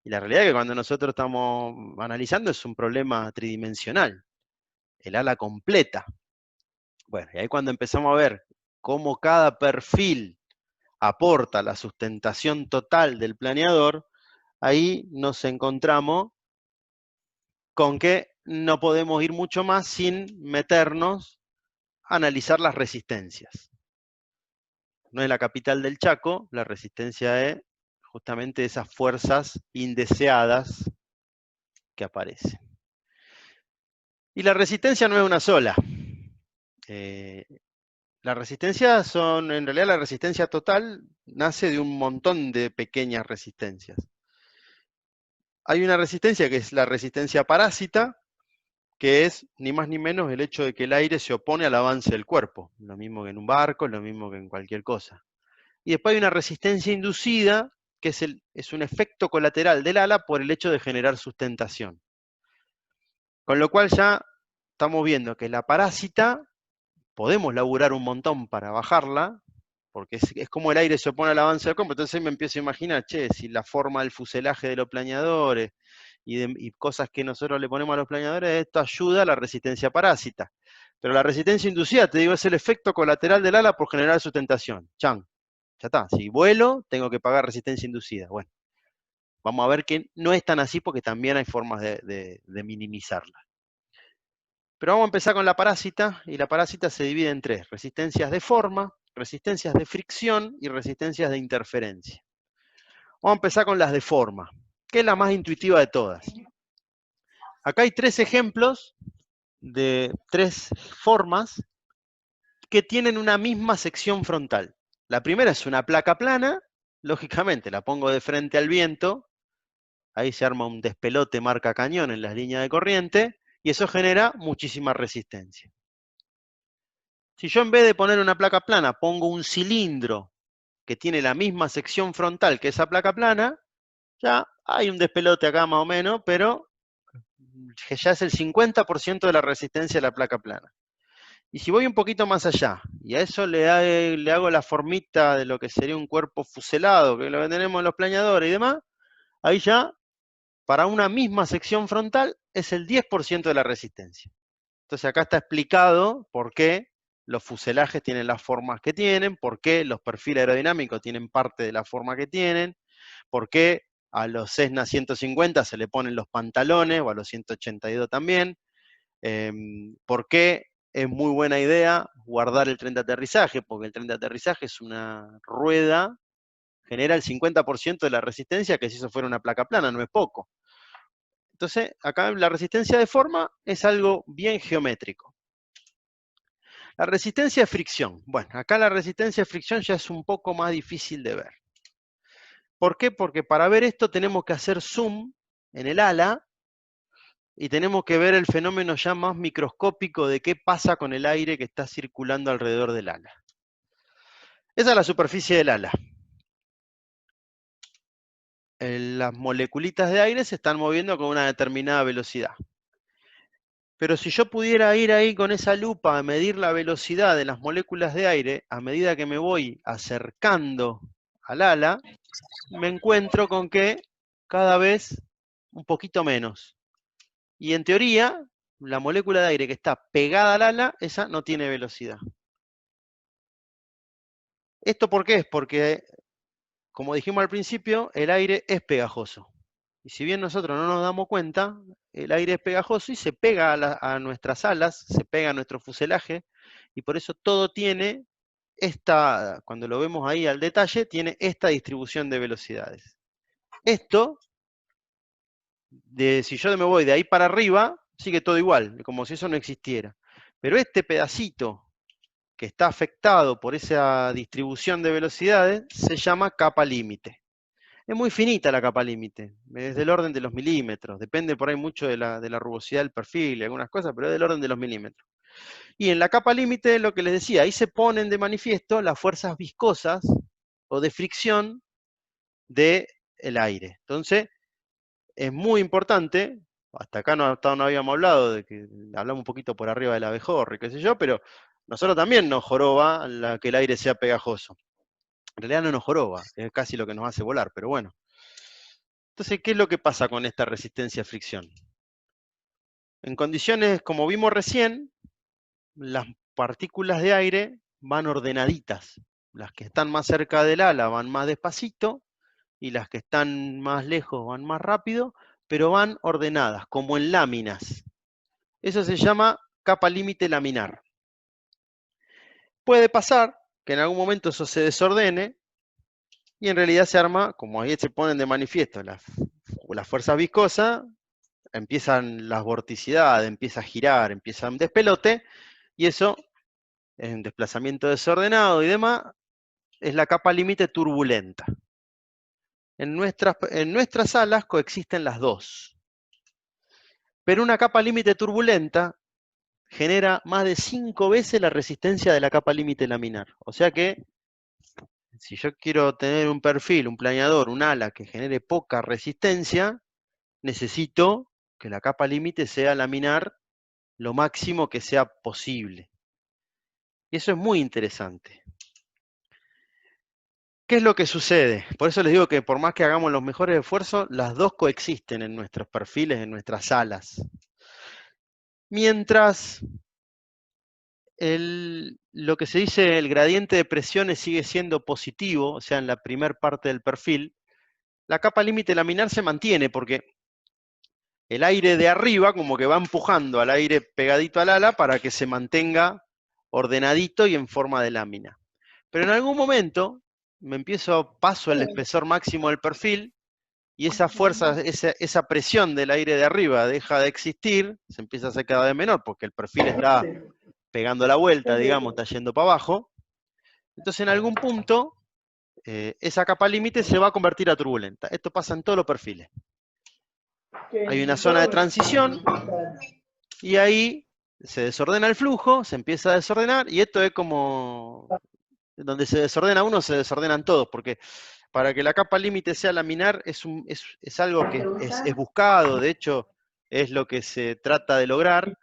Y la realidad es que cuando nosotros estamos analizando es un problema tridimensional, el ala completa. Bueno, y ahí cuando empezamos a ver cómo cada perfil aporta la sustentación total del planeador, ahí nos encontramos con que no podemos ir mucho más sin meternos a analizar las resistencias. No es la capital del Chaco, la resistencia es justamente esas fuerzas indeseadas que aparecen. Y la resistencia no es una sola. La resistencia en realidad la resistencia total nace de un montón de pequeñas resistencias. Hay una resistencia que es la resistencia parásita, que es ni más ni menos el hecho de que el aire se opone al avance del cuerpo. Lo mismo que en un barco, lo mismo que en cualquier cosa. Y después hay una resistencia inducida, que es un efecto colateral del ala por el hecho de generar sustentación. Con lo cual ya estamos viendo que la parásita podemos laburar un montón para bajarla, porque es como el aire se opone al avance del cuerpo. Entonces me empiezo a imaginar, che, si la forma del fuselaje de los planeadores y cosas que nosotros le ponemos a los planeadores, esto ayuda a la resistencia parásita. Pero la resistencia inducida, te digo, es el efecto colateral del ala por generar sustentación. Chan, ya está. Si vuelo, tengo que pagar resistencia inducida. Bueno, vamos a ver que no es tan así porque también hay formas de minimizarla. Pero vamos a empezar con la parásita, y la parásita se divide en tres: resistencias de forma, resistencias de fricción y resistencias de interferencia. Vamos a empezar con las de forma, que es la más intuitiva de todas. Acá hay tres ejemplos de tres formas que tienen una misma sección frontal. La primera es una placa plana, lógicamente la pongo de frente al viento, ahí se arma un despelote marca cañón en las líneas de corriente, y eso genera muchísima resistencia. Si yo en vez de poner una placa plana pongo un cilindro que tiene la misma sección frontal que esa placa plana, ya hay un despelote acá más o menos, pero que ya es el 50% de la resistencia de la placa plana. Y si voy un poquito más allá, y a eso le hago la formita de lo que sería un cuerpo fuselado, que es lo que tenemos en los planeadores y demás, ahí ya, para una misma sección frontal, es el 10% de la resistencia. Entonces acá está explicado por qué los fuselajes tienen las formas que tienen, por qué los perfiles aerodinámicos tienen parte de la forma que tienen, por qué a los Cessna 150 se le ponen los pantalones, o a los 182 también, por qué es muy buena idea guardar el tren de aterrizaje, porque el tren de aterrizaje es una rueda, genera el 50% de la resistencia, que si eso fuera una placa plana, no es poco. Entonces, acá la resistencia de forma es algo bien geométrico. La resistencia de fricción. Bueno, acá la resistencia de fricción ya es un poco más difícil de ver. ¿Por qué? Porque para ver esto tenemos que hacer zoom en el ala y tenemos que ver el fenómeno ya más microscópico de qué pasa con el aire que está circulando alrededor del ala. Esa es la superficie del ala. Las moleculitas de aire se están moviendo con una determinada velocidad. Pero si yo pudiera ir ahí con esa lupa a medir la velocidad de las moléculas de aire, a medida que me voy acercando al ala, me encuentro con que cada vez un poquito menos. Y en teoría, la molécula de aire que está pegada al ala, esa no tiene velocidad. ¿Esto por qué es? Porque, como dijimos al principio, el aire es pegajoso. Y si bien nosotros no nos damos cuenta, el aire es pegajoso y se pega a nuestras alas, se pega a nuestro fuselaje, y por eso todo tiene cuando lo vemos ahí al detalle, tiene esta distribución de velocidades. Esto, si yo me voy de ahí para arriba, sigue todo igual, como si eso no existiera. Pero este pedacito que está afectado por esa distribución de velocidades se llama capa límite. Es muy finita la capa límite, es del orden de los milímetros, depende por ahí mucho de la rugosidad del perfil y algunas cosas, pero es del orden de los milímetros. Y en la capa límite, lo que les decía, ahí se ponen de manifiesto las fuerzas viscosas o de fricción del aire. Entonces, es muy importante, hasta acá no habíamos hablado, de que hablamos un poquito por arriba del abejorro y qué sé yo, pero nosotros también nos joroba que el aire sea pegajoso. En realidad no nos joroba, es casi lo que nos hace volar, pero bueno. Entonces, ¿qué es lo que pasa con esta resistencia a fricción? En condiciones como vimos recién, las partículas de aire van ordenaditas. Las que están más cerca del ala van más despacito y las que están más lejos van más rápido, pero van ordenadas, como en láminas. Eso se llama capa límite laminar. Puede pasar que en algún momento eso se desordene y en realidad se arma, como ahí se ponen de manifiesto las fuerzas viscosas, empiezan las vorticidades, empieza a girar, empieza un despelote, y eso, en desplazamiento desordenado y demás, es la capa límite turbulenta. En nuestras alas coexisten las dos. Pero una capa límite turbulenta genera más de 5 veces la resistencia de la capa límite laminar. O sea que, si yo quiero tener un perfil, un planeador, un ala que genere poca resistencia, necesito que la capa límite sea laminar lo máximo que sea posible. Y eso es muy interesante. ¿Qué es lo que sucede? Por eso les digo que por más que hagamos los mejores esfuerzos, las dos coexisten en nuestros perfiles, en nuestras alas. Mientras lo que se dice el gradiente de presiones sigue siendo positivo, o sea, en la primera parte del perfil, la capa límite laminar se mantiene porque el aire de arriba como que va empujando al aire pegadito al ala para que se mantenga ordenadito y en forma de lámina. Pero en algún momento paso el espesor máximo del perfil y esa fuerza, esa presión del aire de arriba deja de existir, se empieza a hacer cada vez menor porque el perfil está pegando la vuelta, digamos, está yendo para abajo. Entonces en algún punto esa capa límite se va a convertir a turbulenta. Esto pasa en todos los perfiles. Hay una zona de transición y ahí se desordena el flujo, se empieza a desordenar y esto es como donde se desordena uno, se desordenan todos, porque para que la capa límite sea laminar es algo que es buscado, de hecho es lo que se trata de lograr,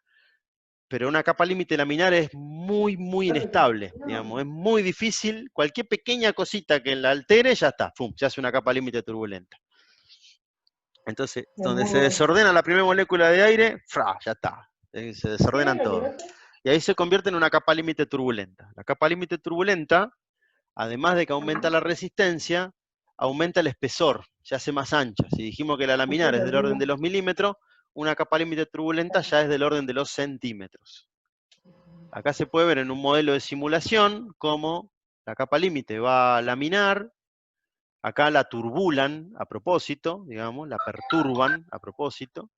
pero una capa límite laminar es muy, muy inestable, digamos, es muy difícil, cualquier pequeña cosita que la altere, ya está, ¡pum!, se hace una capa límite turbulenta. Entonces, donde se desordena la primera molécula de aire, ¡fra!, ya está, se desordenan todos. Y ahí se convierte en una capa límite turbulenta. La capa límite turbulenta, además de que aumenta la resistencia, aumenta el espesor, se hace más ancha. Si dijimos que la laminar es del orden de los milímetros, una capa límite turbulenta ya es del orden de los centímetros. Acá se puede ver en un modelo de simulación cómo la capa límite va a laminar, acá la turbulan a propósito, digamos, la perturban a propósito,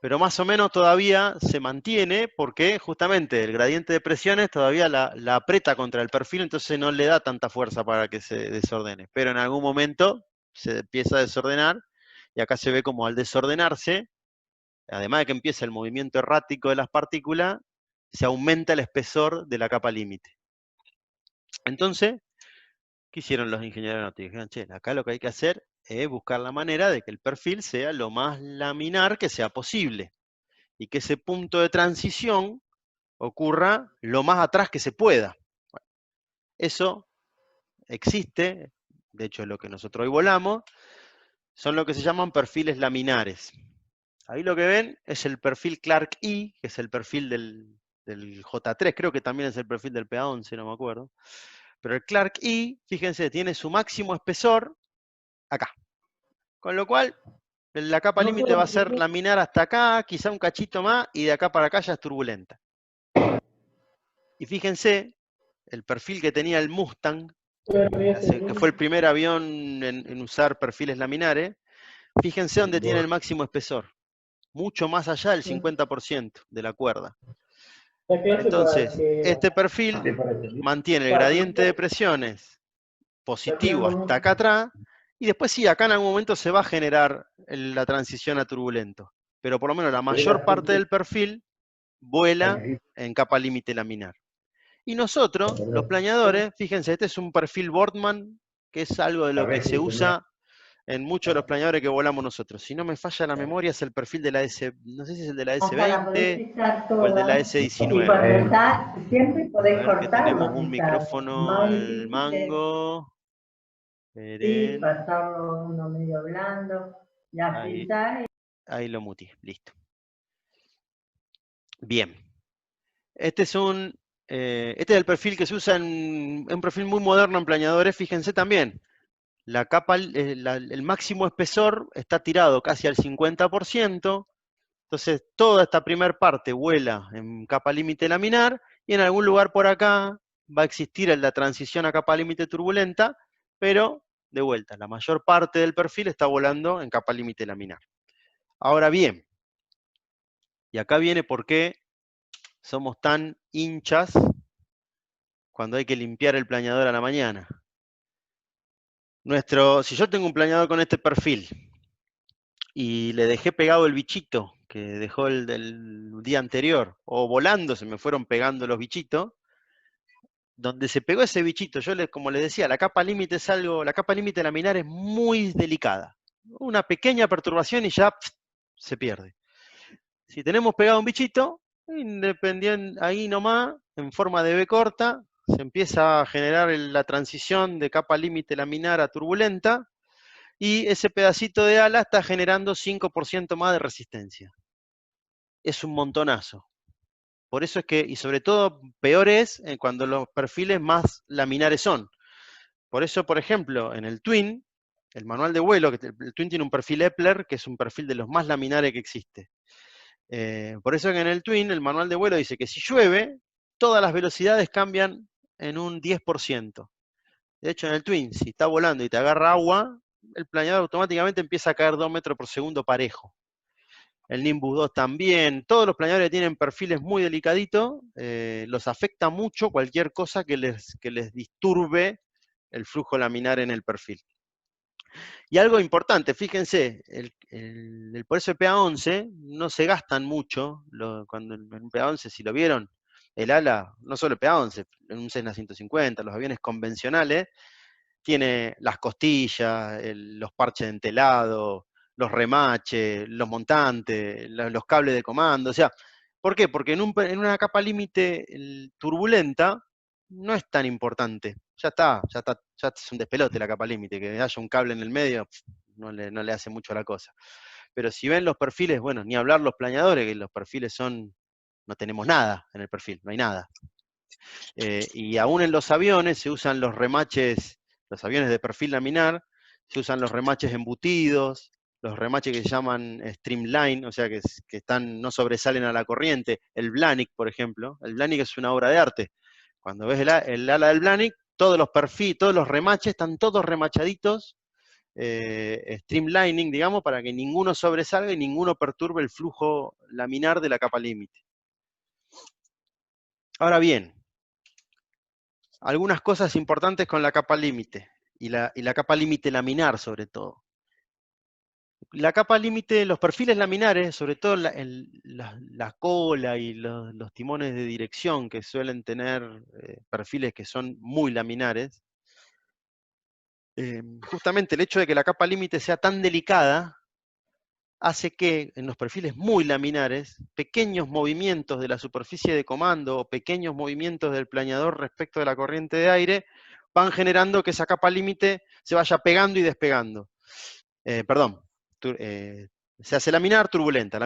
pero más o menos todavía se mantiene porque justamente el gradiente de presiones todavía la aprieta contra el perfil, entonces no le da tanta fuerza para que se desordene. Pero en algún momento se empieza a desordenar y acá se ve como al desordenarse, además de que empieza el movimiento errático de las partículas, se aumenta el espesor de la capa límite. Entonces, ¿qué hicieron los ingenieros aeronáuticos? Dijeron, che, acá lo que hay que hacer es buscar la manera de que el perfil sea lo más laminar que sea posible y que ese punto de transición ocurra lo más atrás que se pueda. Bueno, eso existe, de hecho es lo que nosotros hoy volamos, son lo que se llaman perfiles laminares. Ahí lo que ven es el perfil Clark E, que es el perfil del J3, creo que también es el perfil del PA11, no me acuerdo. Pero el Clark E, fíjense, tiene su máximo espesor acá. Con lo cual, la capa límite va a ser laminar hasta acá, quizá un cachito más, y de acá para acá ya es turbulenta. Y fíjense, el perfil que tenía el Mustang, que fue el primer avión en usar perfiles laminares, fíjense dónde tiene el máximo espesor. Mucho más allá del 50% de la cuerda. Entonces, este perfil mantiene el gradiente de presiones positivo hasta acá atrás, y después sí, acá en algún momento se va a generar la transición a turbulento. Pero por lo menos la mayor parte del perfil vuela en capa límite laminar. Y nosotros, los planeadores, fíjense, este es un perfil Boardman, que es algo de lo que se usa en muchos de los planeadores que volamos nosotros. Si no me falla la memoria, es el perfil de la S, no sé si es el de la Hasta la podés S20 pisar o el de la toda. Y S19. cuando está, siempre A podés ver que cortar tenemos o un pisar. micrófono Más al difícil mango. sí, Esperen. pasarlo uno medio blando, ya Ahí, pisar. ahí lo mutí, listo. Bien. Este es el perfil que se usa en un perfil muy moderno en planeadores. Fíjense también, la capa, el máximo espesor está tirado casi al 50%. Entonces, toda esta primera parte vuela en capa límite laminar y en algún lugar por acá va a existir la transición a capa límite turbulenta, pero de vuelta, la mayor parte del perfil está volando en capa límite laminar. Ahora bien, y acá viene por qué somos tan hinchas cuando hay que limpiar el planeador a la mañana. Si yo tengo un planeador con este perfil y le dejé pegado el bichito que dejó el del día anterior, o volando se me fueron pegando los bichitos, donde se pegó ese bichito, como les decía, la capa límite la capa límite laminar es muy delicada. Una pequeña perturbación y ya se pierde. Si tenemos pegado un bichito, independiente, ahí nomás, en forma de V corta, se empieza a generar la transición de capa límite laminar a turbulenta, y ese pedacito de ala está generando 5% más de resistencia. Es un montonazo. Por eso es que, y sobre todo, peor es cuando los perfiles más laminares son. Por eso, por ejemplo, en el Twin, el manual de vuelo, que el Twin tiene un perfil Epler, que es un perfil de los más laminares que existe. Por eso que en el Twin, el manual de vuelo dice que si llueve, todas las velocidades cambian en un 10%. De hecho, en el Twin, si está volando y te agarra agua, el planeador automáticamente empieza a caer 2 metros por segundo parejo. El Nimbus 2 también. Todos los planeadores que tienen perfiles muy delicaditos, los afecta mucho cualquier cosa que les disturbe el flujo laminar en el perfil. Y algo importante, fíjense, por eso el PA11 no se gastan mucho, cuando en un PA11, si lo vieron, el ala, no solo el PA11, en un Cessna 150, los aviones convencionales, tiene las costillas, los parches de entelado, los remaches, los montantes, los cables de comando. O sea, ¿por qué? Porque en una capa límite turbulenta no es tan importante. Ya es un despelote la capa límite, que haya un cable en el medio no le hace mucho a la cosa. Pero si ven los perfiles, bueno, ni hablar los planeadores, que los perfiles no tenemos nada en el perfil, no hay nada. Y aún en los aviones se usan los remaches, los aviones de perfil laminar, se usan los remaches embutidos, los remaches que se llaman streamline, o sea que no sobresalen a la corriente. El Blanick, por ejemplo, el Blanick es una obra de arte. Cuando ves el ala del Blanick, todos los remaches están todos remachaditos, streamlining, digamos, para que ninguno sobresalga y ninguno perturbe el flujo laminar de la capa límite. Ahora bien, algunas cosas importantes con la capa límite, y la capa límite laminar sobre todo. La capa límite, los perfiles laminares, sobre todo la cola y los timones de dirección, que suelen tener perfiles que son muy laminares, justamente el hecho de que la capa límite sea tan delicada, hace que en los perfiles muy laminares, pequeños movimientos de la superficie de comando o pequeños movimientos del planeador respecto de la corriente de aire van generando que esa capa límite se vaya pegando y despegando. Se hace laminar, turbulenta.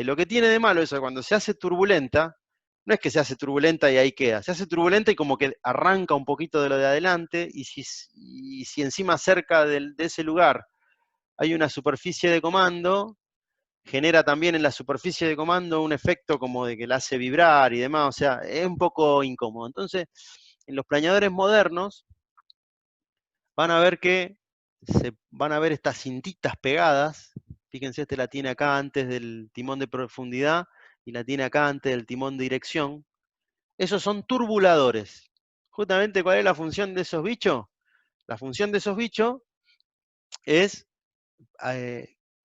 Y lo que tiene de malo eso, que cuando se hace turbulenta, no es que se hace turbulenta y ahí queda, se hace turbulenta y como que arranca un poquito de lo de adelante, y si encima cerca de ese lugar hay una superficie de comando, genera también en la superficie de comando un efecto como de que la hace vibrar y demás, o sea, es un poco incómodo. Entonces, en los planeadores modernos, van a ver que van a ver estas cintitas pegadas. Fíjense, este la tiene acá antes del timón de profundidad y la tiene acá antes del timón de dirección. Esos son turbuladores. Justamente, ¿cuál es la función de esos bichos? La función de esos bichos es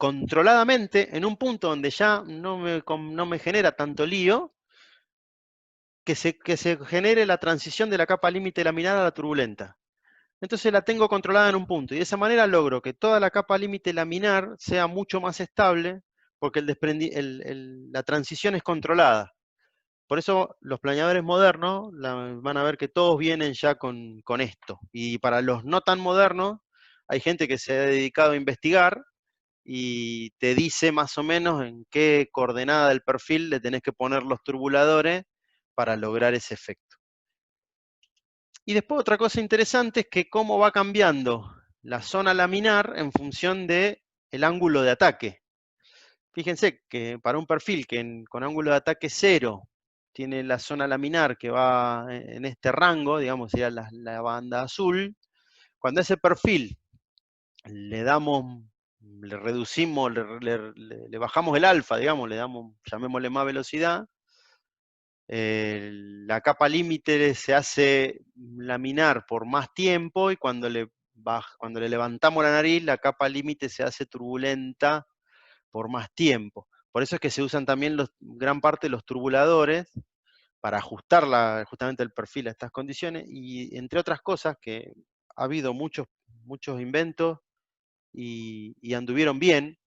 controladamente en un punto donde ya no me genera tanto lío, que se genere la transición de la capa límite laminar a la turbulenta. Entonces la tengo controlada en un punto, y de esa manera logro que toda la capa límite laminar sea mucho más estable, porque la transición es controlada. Por eso los planeadores modernos van a ver que todos vienen ya con esto. Y para los no tan modernos, hay gente que se ha dedicado a investigar y te dice más o menos en qué coordenada del perfil le tenés que poner los turbuladores para lograr ese efecto. Y después otra cosa interesante es que cómo va cambiando la zona laminar en función del ángulo de ataque. Fíjense que para un perfil que con ángulo de ataque 0 tiene la zona laminar que va en este rango, digamos, sería la banda azul, cuando a ese perfil le reducimos, le bajamos el alfa, digamos, le damos, llamémosle más velocidad, la capa límite se hace laminar por más tiempo, y cuando le levantamos la nariz, la capa límite se hace turbulenta por más tiempo. Por eso es que se usan también gran parte de los turbuladores para ajustar justamente el perfil a estas condiciones, y entre otras cosas que ha habido muchos inventos y anduvieron bien,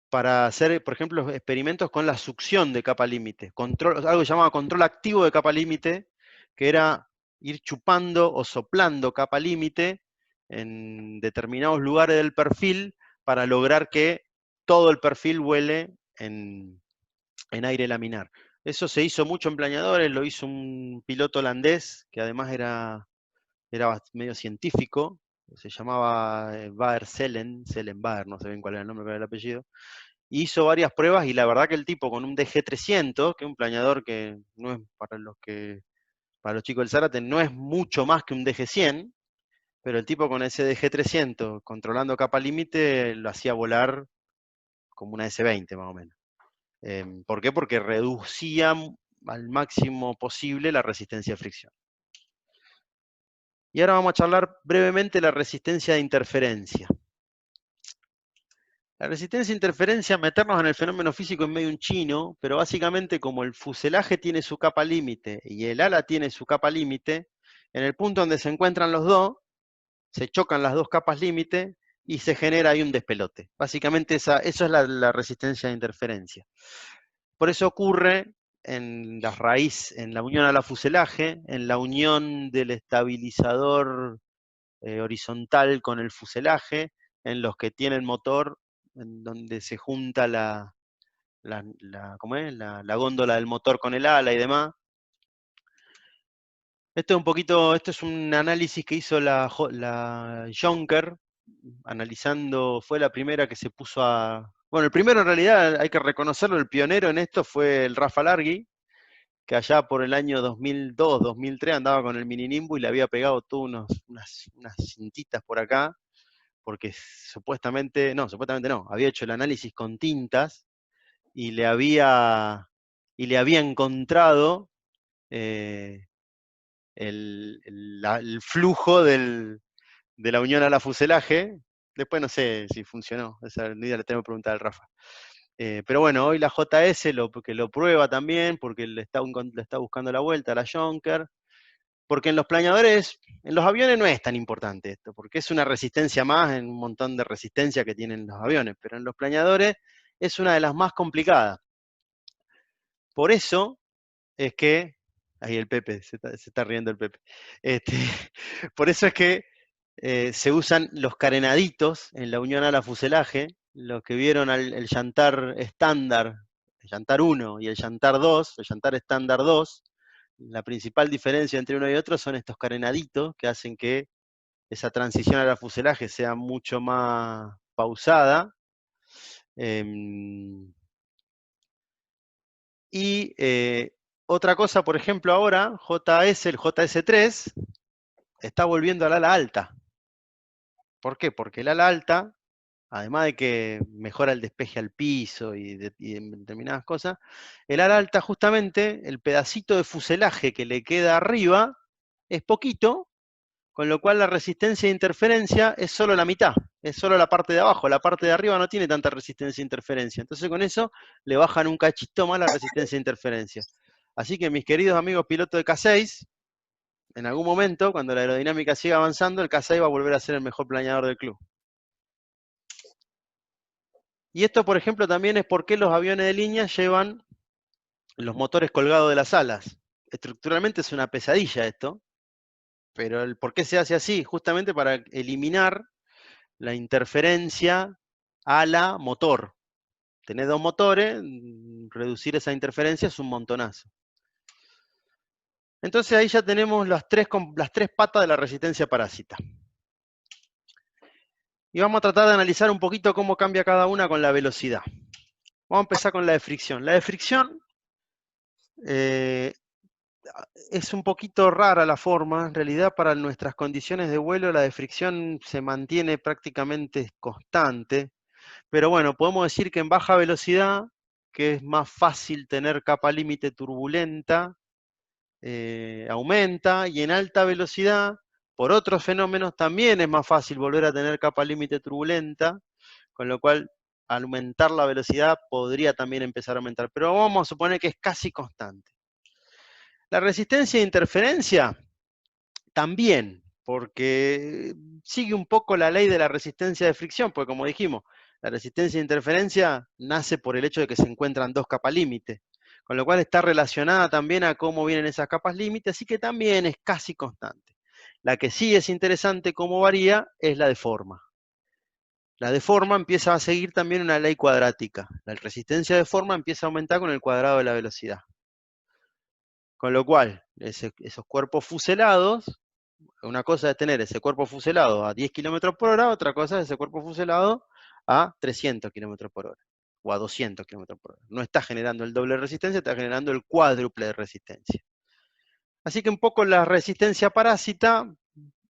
para hacer, por ejemplo, experimentos con la succión de capa límite, algo llamado control activo de capa límite, que era ir chupando o soplando capa límite en determinados lugares del perfil para lograr que todo el perfil vuele en aire laminar. Eso se hizo mucho en planeadores, lo hizo un piloto holandés, que además era medio científico, se llamaba Baer Baer, no sé bien cuál era el nombre, cuál era el apellido. Hizo varias pruebas y la verdad que el tipo con un DG300, que es un planeador que no es para los chicos del Zárate, no es mucho más que un DG100, pero el tipo con ese DG300, controlando capa límite, lo hacía volar como una S20 más o menos. ¿Por qué? Porque reducía al máximo posible la resistencia a fricción. Y ahora vamos a charlar brevemente de la resistencia de interferencia. La resistencia a interferencia, meternos en el fenómeno físico es medio un chino, pero básicamente como el fuselaje tiene su capa límite y el ala tiene su capa límite, en el punto donde se encuentran los dos, se chocan las dos capas límite y se genera ahí un despelote. Básicamente eso es la resistencia de interferencia. Por eso ocurre en la raíz, en la unión ala fuselaje, en la unión del estabilizador horizontal con el fuselaje, en los que tienen motor, en donde se junta ¿cómo es? La góndola del motor con el ala y demás. Esto es un análisis que hizo la Jonker, analizando, fue la primera que se puso a... Bueno, el primero en realidad, hay que reconocerlo, el pionero en esto fue el Rafa Larghi, que allá por el año 2002, 2003 andaba con el Mini Nimbus y le había pegado todas unas cintitas por acá, porque supuestamente no, había hecho el análisis con tintas y le había encontrado el flujo de la unión a la fuselaje. Después no sé si funcionó, esa idea le tengo que preguntar al Rafa. Pero bueno, hoy la JS que lo prueba también, porque le está buscando la vuelta a la Jonker, porque en los planeadores, en los aviones no es tan importante esto, porque es una resistencia más en un montón de resistencia que tienen los aviones, pero en los planeadores es una de las más complicadas. Por eso es que, ahí el Pepe, se está riendo el Pepe, por eso es que se usan los carenaditos en la unión ala fuselaje. Los que vieron el Yantar estándar, el Yantar 1 y el Yantar 2, el Yantar estándar 2, la principal diferencia entre uno y otro son estos carenaditos que hacen que esa transición a la fuselaje sea mucho más pausada. Y otra cosa, por ejemplo, ahora, el JS3, está volviendo al ala alta. ¿Por qué? Porque el ala alta, además de que mejora el despeje al piso y determinadas cosas, el ala alta justamente, el pedacito de fuselaje que le queda arriba, es poquito, con lo cual la resistencia de interferencia es solo la mitad, es solo la parte de abajo, la parte de arriba no tiene tanta resistencia de interferencia. Entonces con eso le bajan un cachito más la resistencia de interferencia. Así que mis queridos amigos pilotos de K6, en algún momento, cuando la aerodinámica siga avanzando, el K6 va a volver a ser el mejor planeador del club. Y esto, por ejemplo, también es por qué los aviones de línea llevan los motores colgados de las alas. Estructuralmente es una pesadilla esto, pero el por qué se hace así, justamente para eliminar la interferencia ala-motor. Tenés dos motores, reducir esa interferencia es un montonazo. Entonces ahí ya tenemos las tres patas de la resistencia parásita. Y vamos a tratar de analizar un poquito cómo cambia cada una con la velocidad. Vamos a empezar con la de fricción. La de fricción es un poquito rara la forma. En realidad, para nuestras condiciones de vuelo, la de fricción se mantiene prácticamente constante. Pero bueno, podemos decir que en baja velocidad, que es más fácil tener capa límite turbulenta, aumenta, y en alta velocidad, por otros fenómenos, también es más fácil volver a tener capa límite turbulenta, con lo cual, al aumentar la velocidad, podría también empezar a aumentar. Pero vamos a suponer que es casi constante. La resistencia de interferencia, también, porque sigue un poco la ley de la resistencia de fricción, porque como dijimos, la resistencia de interferencia nace por el hecho de que se encuentran dos capas límite, con lo cual está relacionada también a cómo vienen esas capas límite, así que también es casi constante. La que sí es interesante cómo varía es la de forma. La de forma empieza a seguir también una ley cuadrática. La resistencia de forma empieza a aumentar con el cuadrado de la velocidad. Con lo cual, esos cuerpos fuselados, una cosa es tener ese cuerpo fuselado a 10 km por hora, otra cosa es ese cuerpo fuselado a 300 km por hora, o a 200 km por hora. No está generando el doble de resistencia, está generando el cuádruple de resistencia. Así que un poco la resistencia parásita,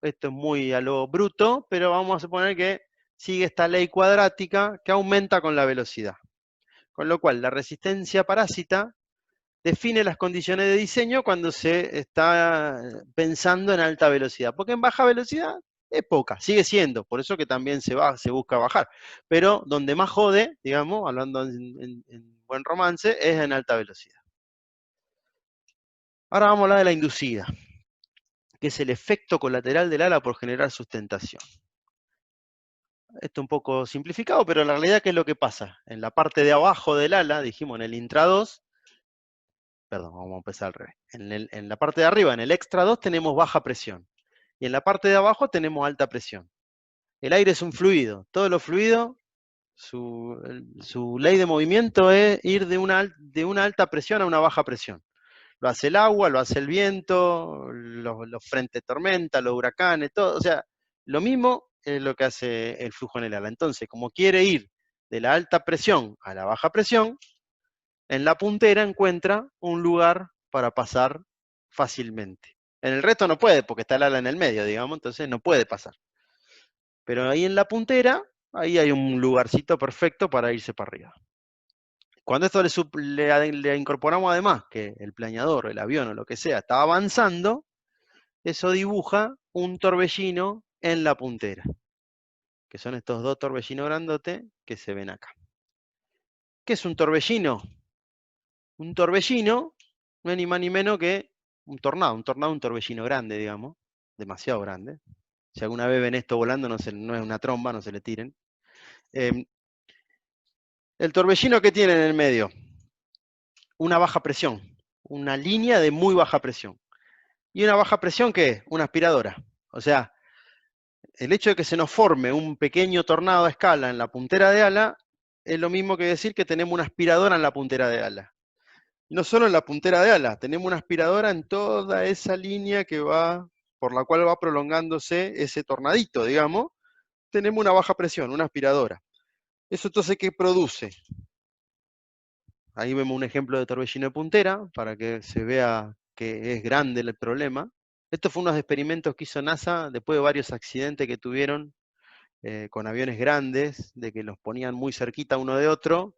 esto es muy a lo bruto, pero vamos a suponer que sigue esta ley cuadrática que aumenta con la velocidad. Con lo cual, la resistencia parásita define las condiciones de diseño cuando se está pensando en alta velocidad, porque en baja velocidad es poca, sigue siendo, por eso que también se busca bajar, pero donde más jode, digamos, hablando en buen romance, es en alta velocidad. Ahora vamos a hablar de la inducida, que es el efecto colateral del ala por generar sustentación. Esto un poco simplificado, pero en realidad, ¿qué es lo que pasa? En la parte de abajo del ala, dijimos en el intra 2, perdón, vamos a empezar al revés. En la parte de arriba, en el extra 2, tenemos baja presión. Y en la parte de abajo tenemos alta presión. El aire es un fluido. Todo lo fluido, su ley de movimiento es ir de una alta presión a una baja presión. Lo hace el agua, lo hace el viento, los frentes de tormenta, los huracanes, todo. O sea, lo mismo es lo que hace el flujo en el ala. Entonces, como quiere ir de la alta presión a la baja presión, en la puntera encuentra un lugar para pasar fácilmente. En el resto no puede, porque está el ala en el medio, digamos, entonces no puede pasar. Pero ahí en la puntera, ahí hay un lugarcito perfecto para irse para arriba. Cuando esto le incorporamos además que el planeador, el avión o lo que sea está avanzando, eso dibuja un torbellino en la puntera, que son estos dos torbellinos grandotes que se ven acá. ¿Qué es un torbellino? Un torbellino no es ni más ni menos que un tornado, un torbellino grande, digamos, demasiado grande. Si alguna vez ven esto volando, no es una tromba, no se le tiren. El torbellino que tiene en el medio, una baja presión, una línea de muy baja presión. ¿Y una baja presión qué es? Una aspiradora. O sea, el hecho de que se nos forme un pequeño tornado a escala en la puntera de ala es lo mismo que decir que tenemos una aspiradora en la puntera de ala. No solo en la puntera de ala, tenemos una aspiradora en toda esa línea que va, por la cual va prolongándose ese tornadito, digamos. Tenemos una baja presión, una aspiradora. ¿Eso entonces qué produce? Ahí vemos un ejemplo de torbellino de puntera, para que se vea que es grande el problema. Esto fue unos experimentos que hizo NASA después de varios accidentes que tuvieron con aviones grandes, de que los ponían muy cerquita uno de otro,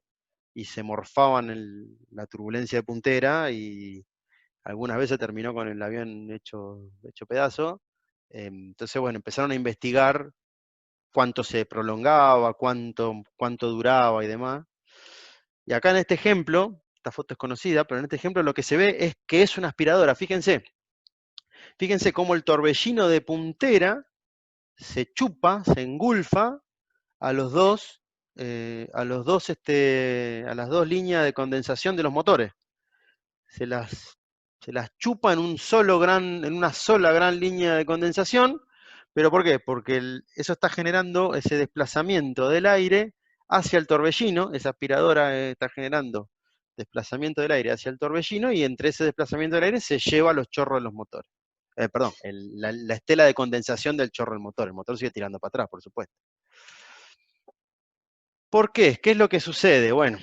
y se morfaban la turbulencia de puntera, y algunas veces terminó con el avión hecho pedazo, Entonces, bueno, empezaron a investigar cuánto se prolongaba, cuánto duraba y demás. Y acá en este ejemplo, esta foto es conocida, pero en este ejemplo lo que se ve es que es una aspiradora. Fíjense cómo el torbellino de puntera se chupa, se engulfa a las dos líneas de condensación de los motores. Se las chupa en una sola gran línea de condensación. ¿Pero por qué? Porque eso está generando ese desplazamiento del aire hacia el torbellino. Esa aspiradora está generando desplazamiento del aire hacia el torbellino, y entre ese desplazamiento del aire se lleva los chorros de los motores. Perdón, la estela de condensación del chorro del motor. El motor sigue tirando para atrás, por supuesto. ¿Por qué? ¿Qué es lo que sucede? Bueno,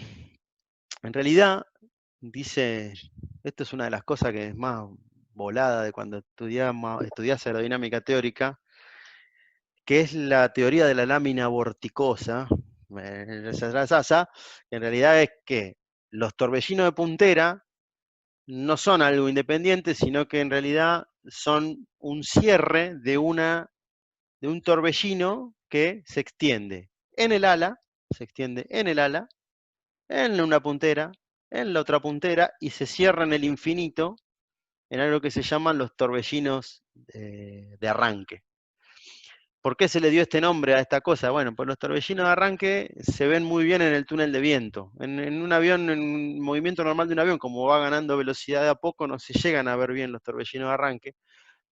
en realidad, esto es una de las cosas que es más volada de cuando estudiás aerodinámica teórica, que es la teoría de la lámina vorticosa, que en realidad es que los torbellinos de puntera no son algo independiente, sino que en realidad son un cierre de un torbellino que se extiende en el ala, en una puntera, en la otra puntera, y se cierra en el infinito en algo que se llaman los torbellinos de arranque. ¿Por qué se le dio este nombre a esta cosa? Bueno, pues los torbellinos de arranque se ven muy bien en el túnel de viento. En un avión, en un movimiento normal de un avión, como va ganando velocidad de a poco, no se llegan a ver bien los torbellinos de arranque.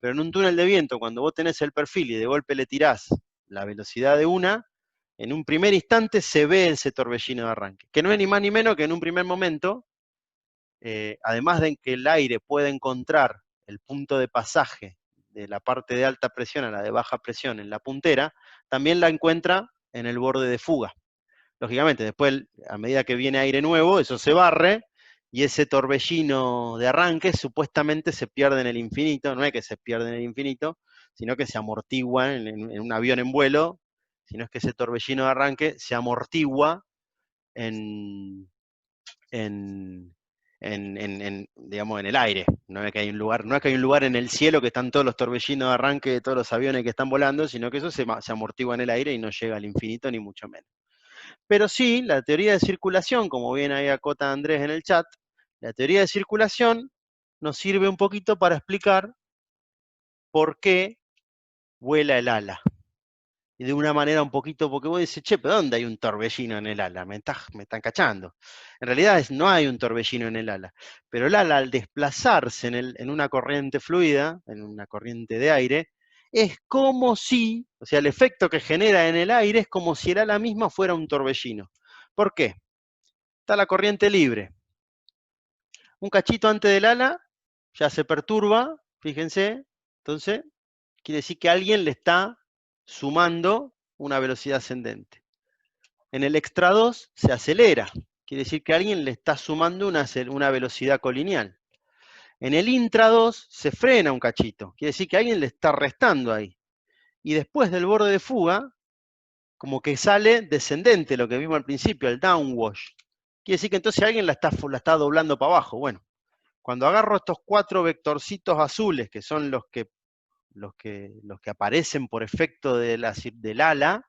Pero en un túnel de viento, cuando vos tenés el perfil y de golpe le tirás la velocidad de una, en un primer instante se ve ese torbellino de arranque. Que no es ni más ni menos que en un primer momento, además de que el aire puede encontrar el punto de pasaje de la parte de alta presión a la de baja presión en la puntera, también la encuentra en el borde de fuga. Lógicamente, después, a medida que viene aire nuevo, eso se barre, y ese torbellino de arranque supuestamente se pierde en el infinito. No es que se pierde en el infinito, sino que se amortigua en un avión en vuelo, sino es que ese torbellino de arranque se amortigua digamos, en el aire. No es que hay un lugar en el cielo que están todos los torbellinos de arranque de todos los aviones que están volando, sino que eso se amortigua en el aire y no llega al infinito, ni mucho menos. Pero sí, la teoría de circulación, como bien ahí acota Andrés en el chat, la teoría de circulación nos sirve un poquito para explicar por qué vuela el ala. Y de una manera un poquito, porque vos dices, che, ¿pero dónde hay un torbellino en el ala? Me están cachando. En realidad no hay un torbellino en el ala, pero el ala, al desplazarse en una corriente fluida, en una corriente de aire, es como si, o sea, el efecto que genera en el aire es como si el ala misma fuera un torbellino. ¿Por qué? Está la corriente libre. Un cachito antes del ala ya se perturba, fíjense, entonces quiere decir que alguien le está sumando una velocidad ascendente. En el extra 2 se acelera, quiere decir que alguien le está sumando una velocidad colineal. En el intra 2 se frena un cachito, quiere decir que alguien le está restando ahí. Y después del borde de fuga, como que sale descendente, lo que vimos al principio, el downwash. Quiere decir que entonces alguien la está doblando para abajo. Bueno, cuando agarro estos 4 vectorcitos azules, que son los que aparecen por efecto del ala,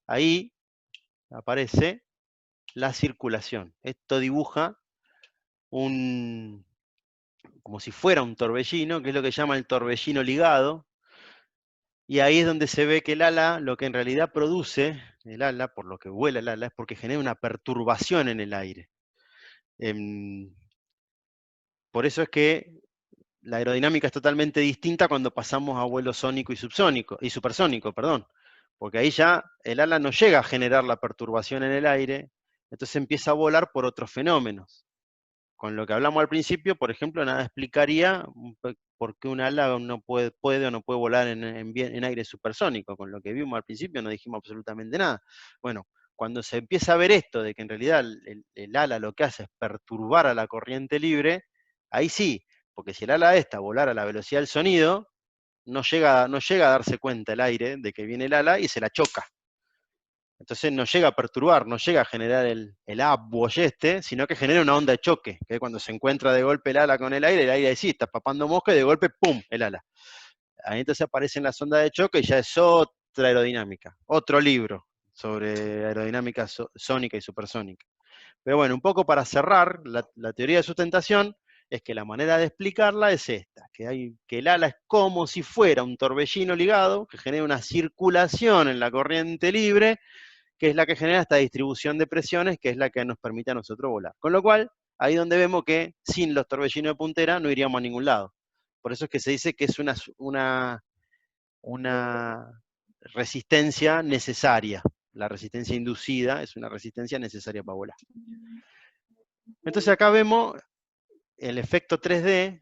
ahí aparece la circulación. Esto dibuja como si fuera un torbellino, que es lo que llama el torbellino ligado, y ahí es donde se ve que el ala, lo que en realidad produce, el ala, por lo que vuela el ala, es porque genera una perturbación en el aire. Por eso es que la aerodinámica es totalmente distinta cuando pasamos a vuelo sónico y supersónico, perdón. Porque ahí ya el ala no llega a generar la perturbación en el aire, entonces empieza a volar por otros fenómenos. Con lo que hablamos al principio, por ejemplo, nada explicaría por qué un ala no puede o no puede volar en aire supersónico. Con lo que vimos al principio no dijimos absolutamente nada. Bueno, cuando se empieza a ver esto, de que en realidad el ala lo que hace es perturbar a la corriente libre, ahí sí, porque si el ala esta volara a la velocidad del sonido, no llega a darse cuenta el aire de que viene el ala y se la choca. Entonces no llega a perturbar, no llega a generar el upwash sino que genera una onda de choque, que es cuando se encuentra de golpe el ala con el aire ahí sí está papando mosca y de golpe ¡pum! El ala. Ahí entonces aparece en la sonda de choque y ya es otra aerodinámica, otro libro sobre aerodinámica sónica y supersónica. Pero bueno, un poco para cerrar, la teoría de sustentación es que la manera de explicarla es esta, que el ala es como si fuera un torbellino ligado, que genera una circulación en la corriente libre, que es la que genera esta distribución de presiones, que es la que nos permite a nosotros volar. Con lo cual, ahí donde vemos que sin los torbellinos de puntera no iríamos a ningún lado. Por eso es que se dice que es una resistencia necesaria. La resistencia inducida es una resistencia necesaria para volar. Entonces acá vemos el efecto 3D.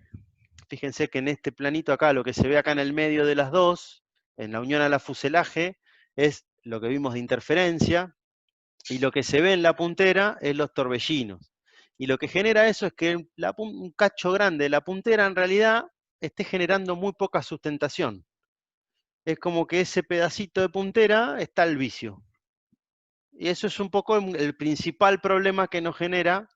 Fíjense que en este planito acá, lo que se ve acá en el medio de las dos, en la unión a la fuselaje, es lo que vimos de interferencia, y lo que se ve en la puntera es los torbellinos. Y lo que genera eso es que un cacho grande de la puntera en realidad esté generando muy poca sustentación. Es como que ese pedacito de puntera está al vicio. Y eso es un poco el principal problema que nos genera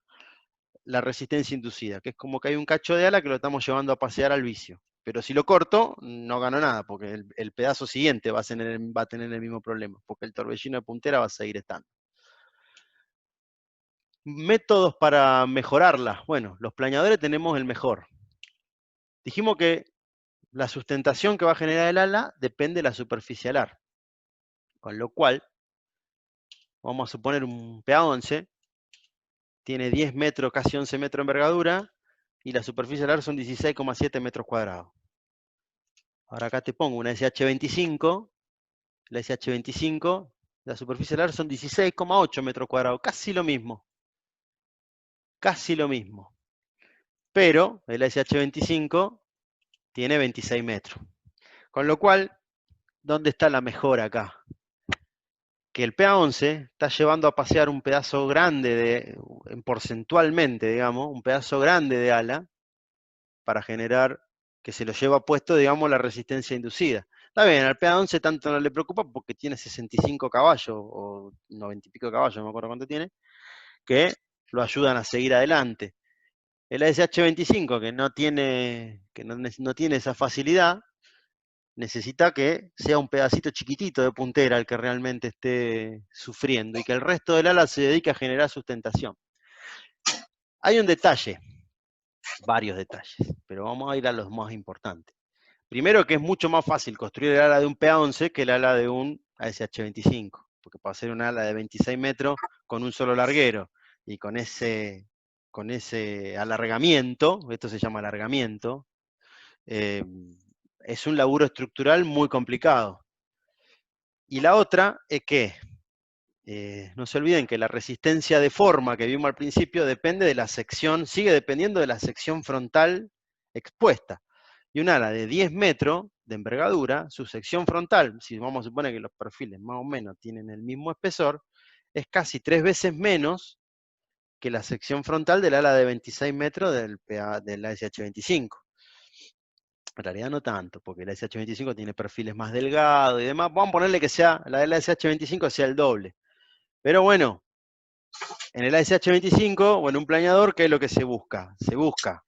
la resistencia inducida, que es como que hay un cacho de ala que lo estamos llevando a pasear al vicio. Pero si lo corto, no gano nada, porque el pedazo siguiente va a tener el mismo problema, porque el torbellino de puntera va a seguir estando. Métodos para mejorarla. Bueno, los planeadores tenemos el mejor. Dijimos que la sustentación que va a generar el ala depende de la superficie alar. Con lo cual, vamos a suponer un PA11, tiene 10 metros, casi 11 metros de envergadura, y la superficie alar son 16,7 metros cuadrados. Ahora acá te pongo una SH25, la SH25, la superficie alar son 16,8 metros cuadrados, casi lo mismo. Casi lo mismo. Pero el SH25 tiene 26 metros. Con lo cual, ¿dónde está la mejora acá? Que el PA11 está llevando a pasear un pedazo grande, porcentualmente, digamos, un pedazo grande de ala, para generar que se lo lleva puesto, digamos, la resistencia inducida. Está bien, al PA11 tanto no le preocupa porque tiene 65 caballos, o 90 y pico caballos, no me acuerdo cuánto tiene, que lo ayudan a seguir adelante. El ASH25, que no tiene esa facilidad, necesita que sea un pedacito chiquitito de puntera el que realmente esté sufriendo y que el resto del ala se dedique a generar sustentación. Hay un detalle, varios detalles, pero vamos a ir a los más importantes. Primero, que es mucho más fácil construir el ala de un PA11 que el ala de un ASH25, porque para hacer un ala de 26 metros con un solo larguero y con ese alargamiento, esto se llama alargamiento, es un laburo estructural muy complicado. Y la otra es que, no se olviden que la resistencia de forma que vimos al principio depende de la sección, sigue dependiendo de la sección frontal expuesta. Y un ala de 10 metros de envergadura, su sección frontal, si vamos a suponer que los perfiles más o menos tienen el mismo espesor, es casi 3 veces menos que la sección frontal del ala de 26 metros del ASH25. En realidad no tanto, porque la SH25 tiene perfiles más delgados y demás. Vamos a ponerle que sea la de la SH25 sea el doble. Pero bueno, en el SH25 o en un planeador, ¿qué es lo que se busca? Se busca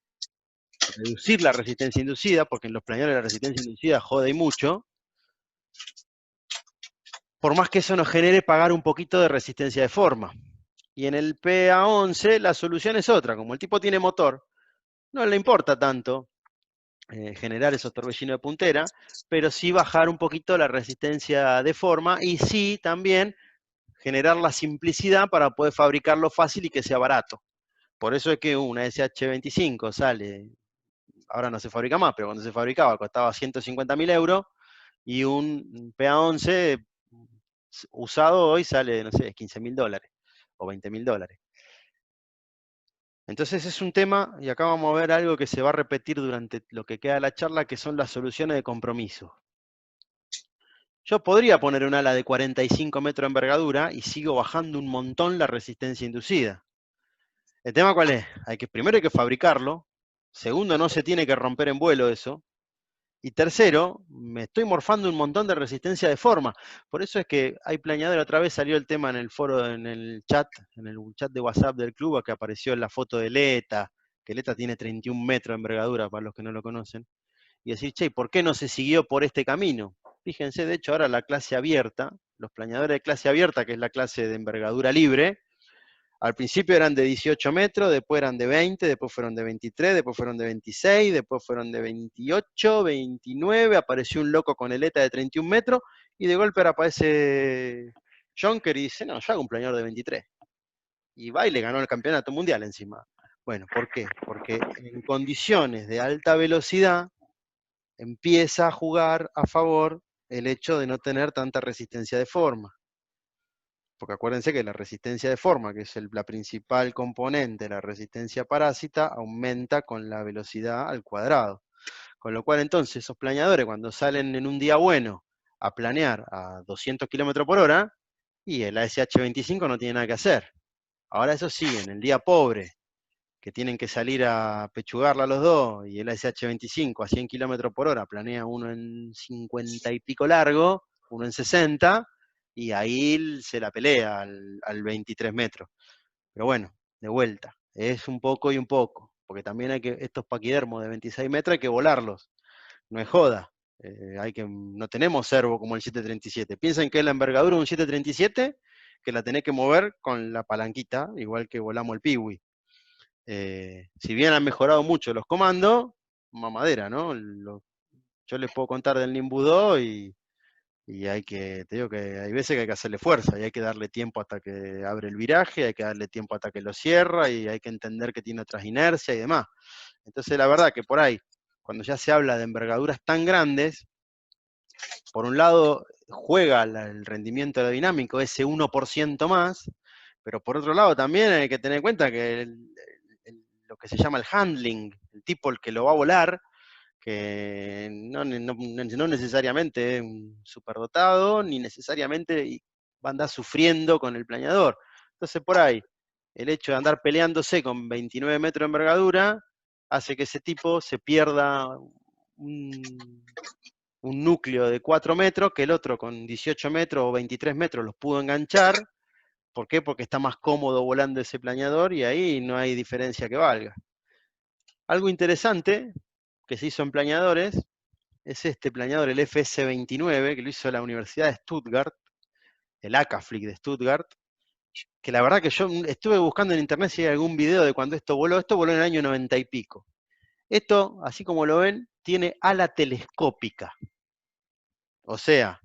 reducir la resistencia inducida, porque en los planeadores la resistencia inducida jode y mucho, por más que eso nos genere pagar un poquito de resistencia de forma. Y en el PA11 la solución es otra. Como el tipo tiene motor, no le importa tanto generar esos torbellinos de puntera, pero sí bajar un poquito la resistencia de forma y sí también generar la simplicidad para poder fabricarlo fácil y que sea barato. Por eso es que una SH25 sale, ahora no se fabrica más, pero cuando se fabricaba costaba 150.000 euros y un PA11 usado hoy sale, no sé, 15.000 dólares o 20.000 dólares. Entonces es un tema, y acá vamos a ver algo que se va a repetir durante lo que queda de la charla, que son las soluciones de compromiso. Yo podría poner un ala de 45 metros de envergadura y sigo bajando un montón la resistencia inducida. ¿El tema cuál es? Primero hay que fabricarlo, segundo no se tiene que romper en vuelo eso, y tercero, me estoy morfando un montón de resistencia de forma. Por eso es que hay planeador, otra vez salió el tema en el foro, en el chat de WhatsApp del club, que apareció en la foto de Leta, que Leta tiene 31 metros de envergadura, para los que no lo conocen. y decir, che, ¿por qué no se siguió por este camino? Fíjense, de hecho, ahora la clase abierta, los planeadores de clase abierta, que es la clase de envergadura libre, al principio eran de 18 metros, después eran de 20, después fueron de 23, después fueron de 26, después fueron de 28, 29, apareció un loco con eleta de 31 metros, y de golpe ahora aparece Jonker y dice, no, yo hago un planeador de 23. Y va y le ganó el campeonato mundial encima. Bueno, ¿por qué? Porque en condiciones de alta velocidad empieza a jugar a favor el hecho de no tener tanta resistencia de forma. Porque acuérdense que la resistencia de forma, que es la principal componente de la resistencia parásita, aumenta con la velocidad al cuadrado. Con lo cual entonces esos planeadores cuando salen en un día bueno a planear a 200 km por hora, y el ASH25 no tiene nada que hacer. Ahora eso sí, en el día pobre, que tienen que salir a pechugarla los dos, y el ASH25 a 100 km por hora planea uno en 50 y pico largo, uno en 60, y ahí se la pelea al 23 metros. Pero bueno, de vuelta, es un poco y un poco, porque también hay que, estos paquidermos de 26 metros hay que volarlos, no es joda. No tenemos servo como el 737. Piensen que es la envergadura de un 737, que la tenés que mover con la palanquita, igual que volamos el Piwi. Si bien han mejorado mucho los comandos, mamadera, ¿no? Yo les puedo contar del Nimbus 2 y te digo que hay veces que hay que hacerle fuerza y hay que darle tiempo hasta que abre el viraje, hay que darle tiempo hasta que lo cierra y hay que entender que tiene otras inercias y demás. Entonces la verdad que por ahí, cuando ya se habla de envergaduras tan grandes, por un lado juega el rendimiento aerodinámico ese 1% más, pero por otro lado también hay que tener en cuenta que lo que se llama el handling, el tipo el que lo va a volar, que no necesariamente es un superdotado, ni necesariamente va a andar sufriendo con el planeador. Entonces por ahí, el hecho de andar peleándose con 29 metros de envergadura, hace que ese tipo se pierda un núcleo de 4 metros, que el otro con 18 metros o 23 metros los pudo enganchar. ¿Por qué? Porque está más cómodo volando ese planeador y ahí no hay diferencia que valga. Algo interesante que se hizo en planeadores es este planeador, el FS-29, que lo hizo la Universidad de Stuttgart, el ACAFLIC de Stuttgart, que la verdad que yo estuve buscando en internet si hay algún video de cuando esto voló en el año 90 y pico. Esto, así como lo ven, tiene ala telescópica. O sea,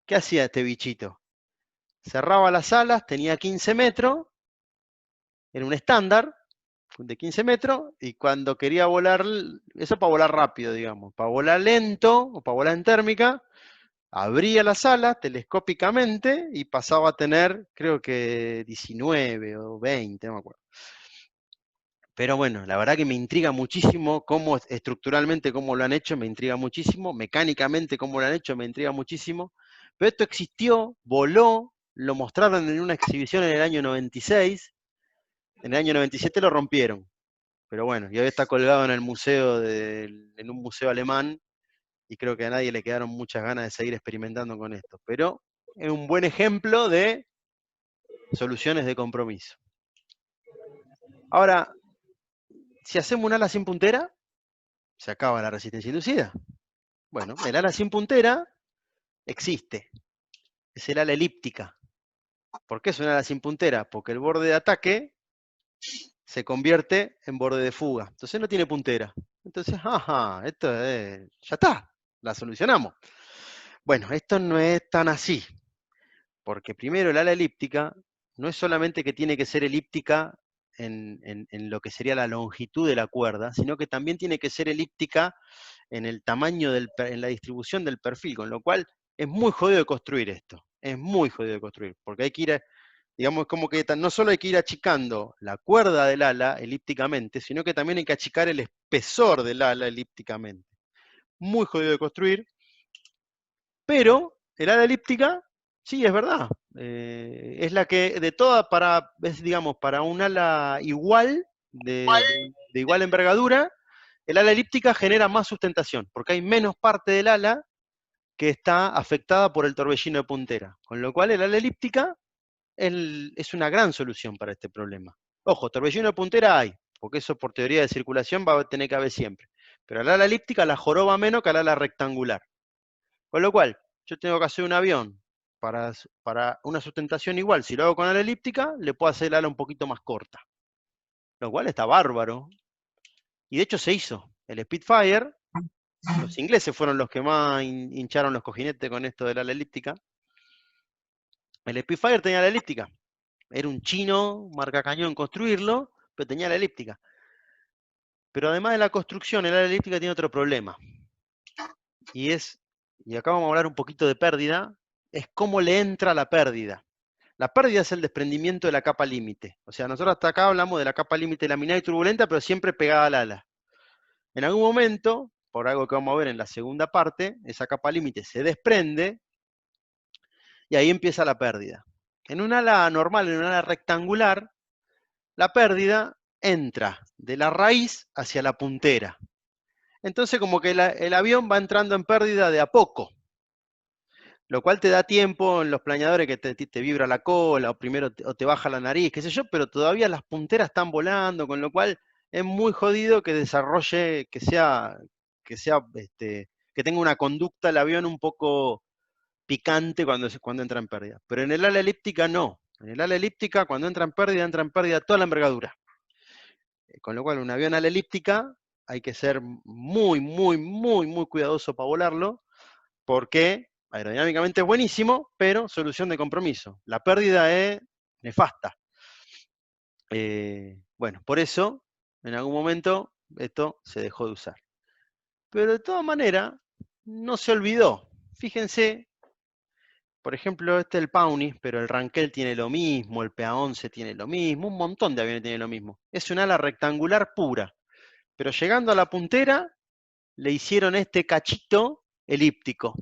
¿qué hacía este bichito? Cerraba las alas, tenía 15 metros, era un estándar de 15 metros, y cuando quería volar, eso para volar rápido, digamos, para volar lento o para volar en térmica, abría las alas telescópicamente y pasaba a tener, creo que 19 o 20, no me acuerdo. Pero bueno, la verdad que me intriga muchísimo cómo estructuralmente cómo lo han hecho, me intriga muchísimo, mecánicamente cómo lo han hecho, me intriga muchísimo. Pero esto existió, voló, lo mostraron en una exhibición en el año 96, en el año 97 lo rompieron. Pero bueno, y hoy está colgado en el museo, en un museo alemán, y creo que a nadie le quedaron muchas ganas de seguir experimentando con esto. Pero es un buen ejemplo de soluciones de compromiso. Ahora, si hacemos un ala sin puntera, se acaba la resistencia inducida. Bueno, el ala sin puntera existe. Es el ala elíptica. ¿Por qué es un ala sin puntera? Porque el borde de ataque se convierte en borde de fuga. Entonces no tiene puntera. Entonces, esto ya está, la solucionamos. Bueno, esto no es tan así. Porque primero el ala elíptica no es solamente que tiene que ser elíptica en lo que sería la longitud de la cuerda, sino que también tiene que ser elíptica en el tamaño, en la distribución del perfil, con lo cual es muy jodido de construir esto, es muy jodido de construir, porque hay que ir, digamos, como que no solo hay que ir achicando la cuerda del ala elípticamente, sino que también hay que achicar el espesor del ala elípticamente. Muy jodido de construir, pero el ala elíptica, sí, es verdad, es la que de todas, digamos, para un ala igual, de igual envergadura, el ala elíptica genera más sustentación, porque hay menos parte del ala que está afectada por el torbellino de puntera. Con lo cual el ala elíptica es una gran solución para este problema. Ojo, torbellino de puntera hay, porque eso por teoría de circulación va a tener que haber siempre. Pero al ala elíptica la joroba menos que al ala rectangular. Con lo cual, yo tengo que hacer un avión para una sustentación igual. Si lo hago con ala elíptica, le puedo hacer el ala un poquito más corta. Lo cual está bárbaro. Y de hecho se hizo. El Spitfire, los ingleses fueron los que más hincharon los cojinetes con esto del ala elíptica. El Spitfire tenía la elíptica. Era un chino, marca cañón, construirlo, pero tenía la elíptica. Pero además de la construcción, el ala elíptica tiene otro problema. Y acá vamos a hablar un poquito de pérdida, es cómo le entra la pérdida. La pérdida es el desprendimiento de la capa límite. O sea, nosotros hasta acá hablamos de la capa límite laminada y turbulenta, pero siempre pegada al ala. En algún momento, por algo que vamos a ver en la segunda parte, esa capa límite se desprende y ahí empieza la pérdida. En un ala normal, en un ala rectangular, la pérdida entra de la raíz hacia la puntera. Entonces como que el avión va entrando en pérdida de a poco, lo cual te da tiempo en los planeadores que te vibra la cola, o primero o te baja la nariz, qué sé yo, pero todavía las punteras están volando, con lo cual es muy jodido que desarrolle, que tenga una conducta el avión un poco picante cuando entra en pérdida. Pero en el ala elíptica no. En el ala elíptica, cuando entra en pérdida toda la envergadura. Con lo cual, un avión ala elíptica hay que ser muy, muy, muy, muy cuidadoso para volarlo, porque aerodinámicamente es buenísimo, pero solución de compromiso. La pérdida es nefasta. Bueno, por eso, en algún momento, esto se dejó de usar. Pero de todas maneras, no se olvidó. Fíjense, por ejemplo, este es el Pawnee, pero el Rankel tiene lo mismo, el PA-11 tiene lo mismo, un montón de aviones tienen lo mismo. Es un ala rectangular pura. Pero llegando a la puntera, le hicieron este cachito elíptico.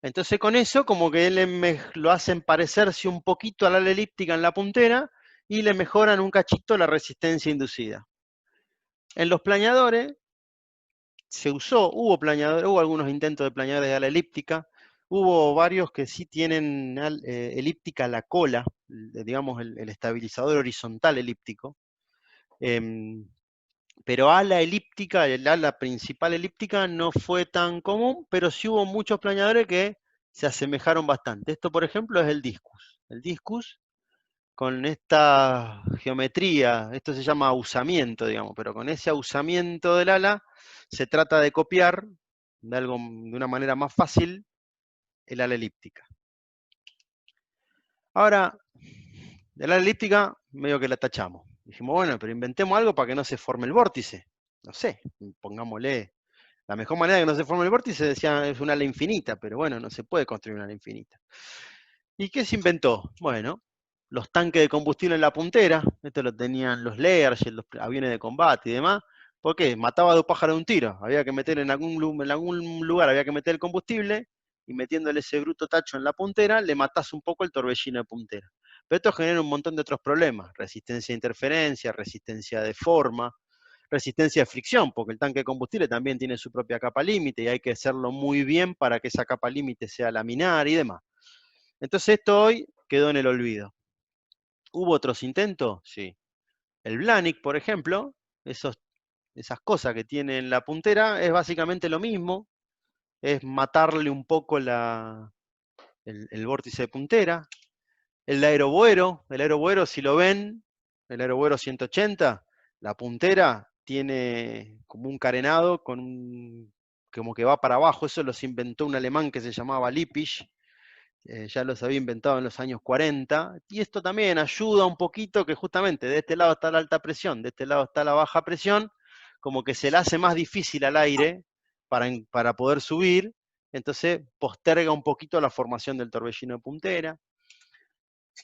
Entonces con eso como que lo hacen parecerse un poquito a la ala elíptica en la puntera y le mejoran un cachito la resistencia inducida. En los planeadores hubo algunos intentos de planeadores de ala elíptica, hubo varios que sí tienen elíptica la cola, digamos el estabilizador horizontal elíptico, pero ala elíptica, el ala principal elíptica no fue tan común, pero sí hubo muchos planeadores que se asemejaron bastante. Esto, por ejemplo, es el Discus. El Discus, con esta geometría, esto se llama ahusamiento, digamos, pero con ese ahusamiento del ala, se trata de copiar de una manera más fácil el ala elíptica. Ahora, el ala elíptica, medio que la tachamos. Dijimos, bueno, pero inventemos algo para que no se forme el vórtice. No sé, pongámosle. La mejor manera de que no se forme el vórtice decía es un ala infinita, pero bueno, no se puede construir un ala infinita. ¿Y qué se inventó? Bueno, los tanques de combustible en la puntera, esto lo tenían los Learjet, los aviones de combate y demás. ¿Por qué? Mataba a dos pájaros de un tiro. Había que meter en algún lugar, había que meter el combustible, y metiéndole ese bruto tacho en la puntera, le matás un poco el torbellino de puntera. Pero esto genera un montón de otros problemas: resistencia a interferencia, resistencia de forma, resistencia de fricción, porque el tanque de combustible también tiene su propia capa límite y hay que hacerlo muy bien para que esa capa límite sea laminar y demás. Entonces esto hoy quedó en el olvido. ¿Hubo otros intentos? Sí. El Blanik, por ejemplo, esas cosas que tiene en la puntera, es básicamente lo mismo, es matarle un poco el vórtice de puntera. El aerobuero, si lo ven, el aerobuero 180, la puntera tiene como un carenado como que va para abajo. Eso los inventó un alemán que se llamaba Lippisch, ya los había inventado en los años 40, y esto también ayuda un poquito, que justamente de este lado está la alta presión, de este lado está la baja presión, como que se le hace más difícil al aire para poder subir, entonces posterga un poquito la formación del torbellino de puntera.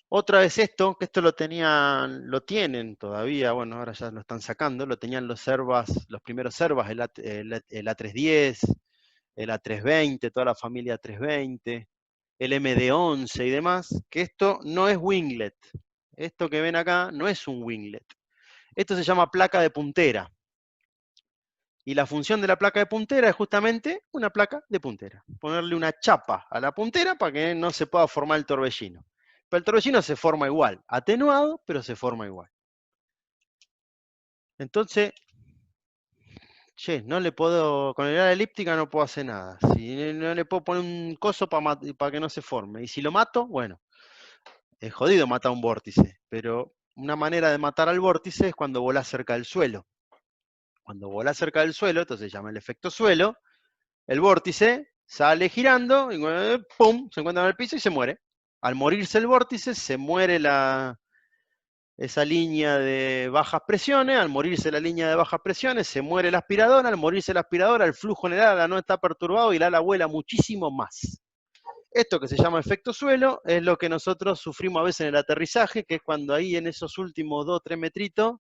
Otra vez esto, que esto lo tienen todavía, bueno, ahora ya lo están sacando, lo tenían los primeros Servas, el A310, el A320, toda la familia A320, el MD11 y demás, que esto no es winglet. Esto que ven acá no es un winglet. Esto se llama placa de puntera. Y la función de la placa de puntera es justamente una placa de puntera. Ponerle una chapa a la puntera para que no se pueda formar el torbellino. Pero el torbellino se forma igual, atenuado, pero se forma igual. Entonces, che, no le puedo, con el ala elíptica no puedo hacer nada. Si no le puedo poner un coso para que no se forme. Y si lo mato, bueno, es jodido matar un vórtice, pero una manera de matar al vórtice es cuando volás cerca del suelo. Cuando volás cerca del suelo, entonces se llama el efecto suelo, el vórtice sale girando y ¡pum! Se encuentra en el piso y se muere. Al morirse el vórtice, se muere esa línea de bajas presiones. Al morirse la línea de bajas presiones, se muere la aspiradora. Al morirse la aspiradora, el flujo en el ala no está perturbado y el ala vuela muchísimo más. Esto que se llama efecto suelo es lo que nosotros sufrimos a veces en el aterrizaje, que es cuando ahí en esos últimos 2 o 3 metritos,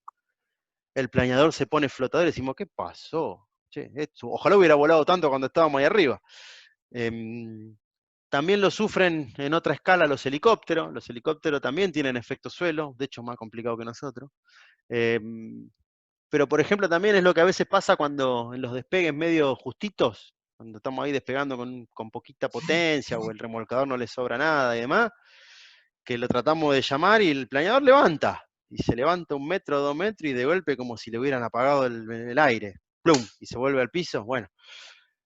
el planeador se pone flotador y decimos, ¿qué pasó? Che, ojalá hubiera volado tanto cuando estábamos ahí arriba. También lo sufren en otra escala los helicópteros. Los helicópteros también tienen efecto suelo, de hecho más complicado que nosotros. Pero por ejemplo también es lo que a veces pasa cuando en los despegues medio justitos, cuando estamos ahí despegando con poquita potencia o el remolcador no le sobra nada y demás, que lo tratamos de llamar y el planeador levanta. Y se levanta 1 metro, 2 metros y de golpe como si le hubieran apagado el aire. ¡Plum! Y se vuelve al piso. Bueno,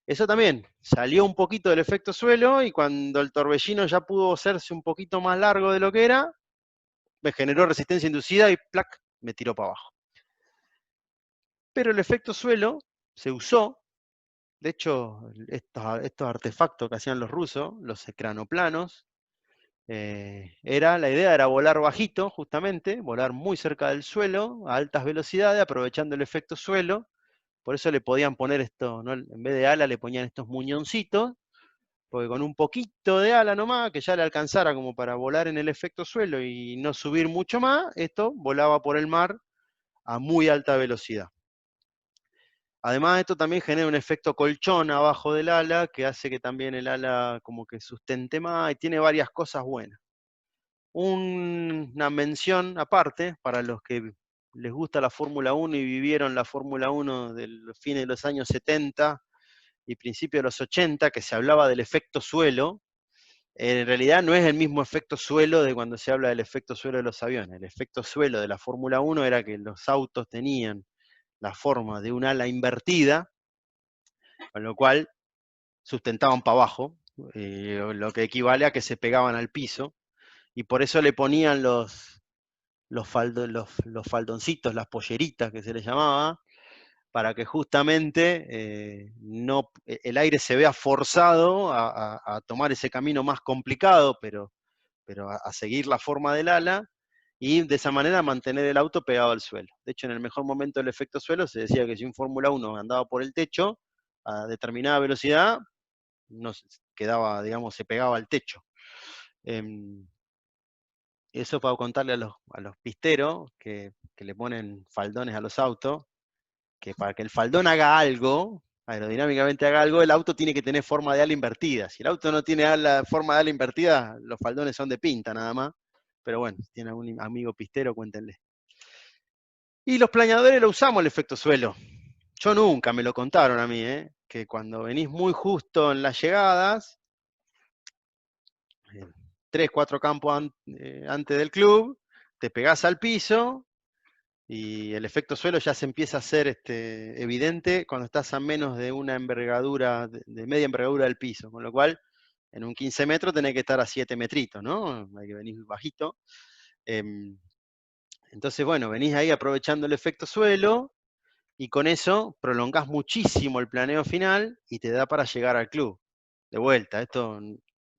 eso también salió un poquito del efecto suelo y cuando el torbellino ya pudo hacerse un poquito más largo de lo que era, me generó resistencia inducida y ¡plac! Me tiró para abajo. Pero el efecto suelo se usó, de hecho, estos artefactos que hacían los rusos, los ecranoplanos, la idea era volar bajito, justamente, volar muy cerca del suelo, a altas velocidades, aprovechando el efecto suelo. Por eso le podían poner esto, ¿no? En vez de ala le ponían estos muñoncitos, porque con un poquito de ala nomás, que ya le alcanzara como para volar en el efecto suelo y no subir mucho más, esto volaba por el mar a muy alta velocidad. Además, esto también genera un efecto colchón abajo del ala, que hace que también el ala como que sustente más, y tiene varias cosas buenas. Una mención aparte, para los que les gusta la Fórmula 1 y vivieron la Fórmula 1 de los fines de los años 70 y principios de los 80, que se hablaba del efecto suelo. En realidad no es el mismo efecto suelo de cuando se habla del efecto suelo de los aviones. El efecto suelo de la Fórmula 1 era que los autos tenían la forma de un ala invertida, con lo cual sustentaban para abajo, lo que equivale a que se pegaban al piso, y por eso le ponían los faldoncitos, las polleritas que se les llamaba, para que justamente el aire se vea forzado a tomar ese camino más complicado, pero a seguir la forma del ala, y de esa manera mantener el auto pegado al suelo. De hecho, en el mejor momento del efecto suelo se decía que si un Fórmula 1 andaba por el techo a determinada velocidad, no quedaba, digamos, se pegaba al techo. Eso para contarle a los pisteros que le ponen faldones a los autos, que para que el faldón haga algo, aerodinámicamente haga algo, el auto tiene que tener forma de ala invertida. Si el auto no tiene forma de ala invertida, los faldones son de pinta nada más. Pero bueno, si tiene algún amigo pistero, cuéntenle. Y los planeadores lo usamos el efecto suelo. Yo nunca, me lo contaron a mí, que cuando venís muy justo en las llegadas, 3, 4 campos antes del club, te pegás al piso y el efecto suelo ya se empieza a hacer evidente cuando estás a menos de una envergadura, de media envergadura del piso, con lo cual en un 15 metros tenés que estar a 7 metritos, ¿no? Hay que venir bajito. Entonces, bueno, venís ahí aprovechando el efecto suelo y con eso prolongás muchísimo el planeo final y te da para llegar al club. De vuelta, esto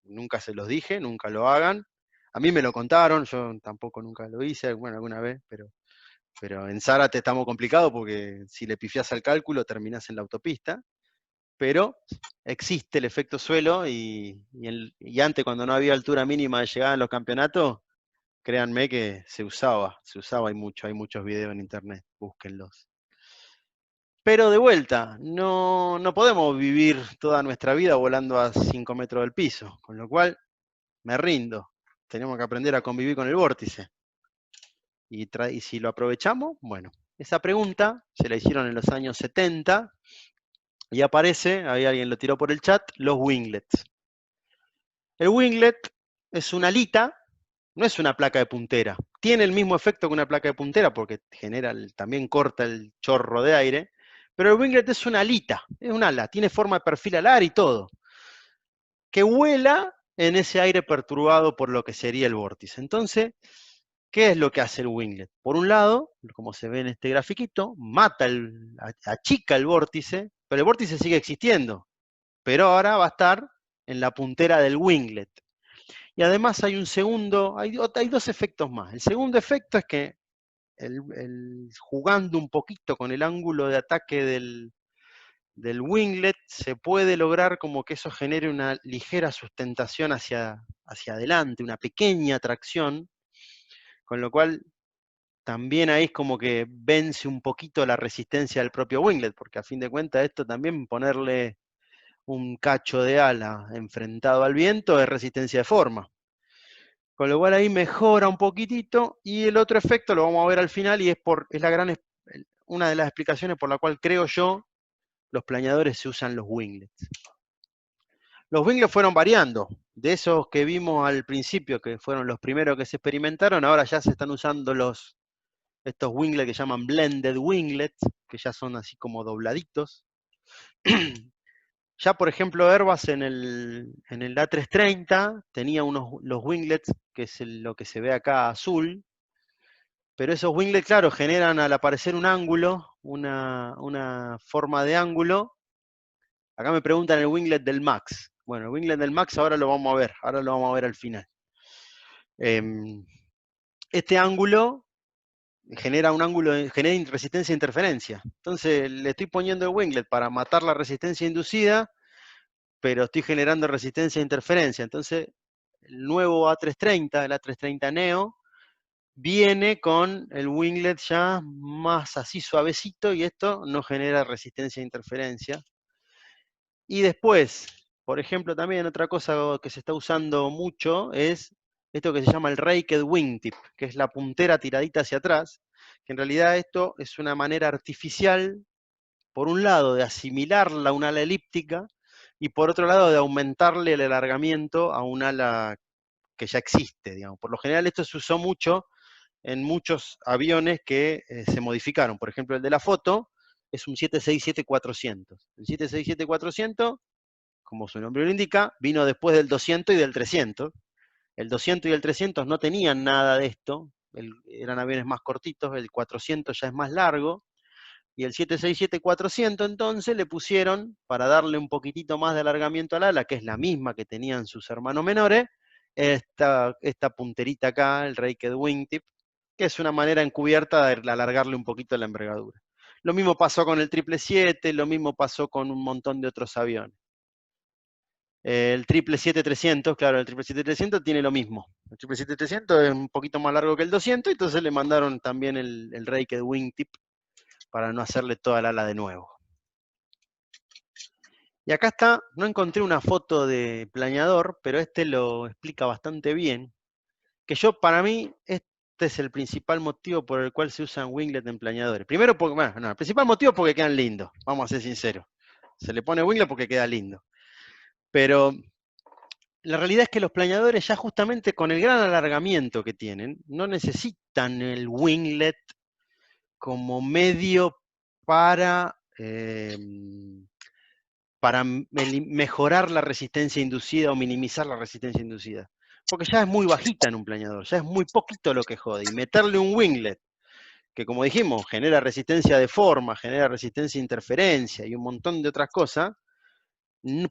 nunca se los dije, nunca lo hagan. A mí me lo contaron, yo tampoco nunca lo hice, bueno, alguna vez, pero en Zárate estamos complicados porque si le pifiás al cálculo terminás en la autopista. Pero existe el efecto suelo y antes cuando no había altura mínima de llegada en los campeonatos, créanme que se usaba y mucho, hay muchos videos en internet, búsquenlos. Pero de vuelta, no podemos vivir toda nuestra vida volando a 5 metros del piso, con lo cual me rindo. Tenemos que aprender a convivir con el vórtice. Y si lo aprovechamos, bueno, esa pregunta se la hicieron en los años 70 y aparece, ahí alguien lo tiró por el chat, los winglets. El winglet es una alita, no es una placa de puntera. Tiene el mismo efecto que una placa de puntera porque también corta el chorro de aire, Pero el winglet es una alita, es un ala, tiene forma de perfil alar y todo, que vuela en ese aire perturbado por lo que sería el vórtice. Entonces, ¿qué es lo que hace el winglet? Por un lado, como se ve en este grafiquito, achica el vórtice, pero el vórtice sigue existiendo, pero ahora va a estar en la puntera del winglet. Y además hay hay dos efectos más. El segundo efecto es que jugando un poquito con el ángulo de ataque del winglet, se puede lograr como que eso genere una ligera sustentación hacia adelante, una pequeña tracción, con lo cual también ahí es como que vence un poquito la resistencia del propio winglet, porque a fin de cuentas esto también ponerle un cacho de ala enfrentado al viento es resistencia de forma. Con lo cual ahí mejora un poquitito, y el otro efecto lo vamos a ver al final, y es una de las explicaciones por la cual creo yo los planeadores se usan los winglets. Los winglets fueron variando, de esos que vimos al principio, que fueron los primeros que se experimentaron, ahora ya se están usando estos winglets que llaman blended winglets, que ya son así como dobladitos. Ya, por ejemplo, Airbus en el A330 tenía los winglets, que es lo que se ve acá azul, pero esos winglets, claro, generan al aparecer un ángulo, una forma de ángulo. Acá me preguntan el winglet del MAX. Bueno, el winglet del MAX ahora lo vamos a ver al final. Este ángulo genera resistencia a interferencia. Entonces le estoy poniendo el winglet para matar la resistencia inducida, pero estoy generando resistencia a interferencia. Entonces, el nuevo A330, el A330 Neo, viene con el winglet ya más así suavecito, y esto no genera resistencia a interferencia. Y después, por ejemplo, también otra cosa que se está usando mucho es esto que se llama el raked wingtip, que es la puntera tiradita hacia atrás, que en realidad esto es una manera artificial, por un lado, de asimilarla a un ala elíptica, y por otro lado, de aumentarle el alargamiento a un ala que ya existe, digamos. Por lo general esto se usó mucho en muchos aviones que se modificaron. Por ejemplo, el de la foto es un 767-400. El 767-400, como su nombre lo indica, vino después del 200 y del 300. El 200 y el 300 no tenían nada de esto, eran aviones más cortitos, el 400 ya es más largo, y el 767-400 entonces le pusieron, para darle un poquitito más de alargamiento al ala, que es la misma que tenían sus hermanos menores, esta punterita acá, el raked wingtip, que es una manera encubierta de alargarle un poquito la envergadura. Lo mismo pasó con el 777, lo mismo pasó con un montón de otros aviones. El 777-300, claro, el 777-300 tiene lo mismo. El 777-300 es un poquito más largo que el 200, entonces le mandaron también el raked wingtip para no hacerle toda la ala de nuevo. Y acá está, no encontré una foto de planeador, pero este lo explica bastante bien, que para mí, este es el principal motivo por el cual se usan winglet en planeadores. Primero, el principal motivo es porque quedan lindos, vamos a ser sinceros. Se le pone winglet porque queda lindo. Pero la realidad es que los planeadores, ya justamente con el gran alargamiento que tienen, no necesitan el winglet como medio para mejorar la resistencia inducida o minimizar la resistencia inducida. Porque ya es muy bajita en un planeador, ya es muy poquito lo que jode. Y meterle un winglet, que como dijimos, genera resistencia de forma, genera resistencia a interferencia y un montón de otras cosas,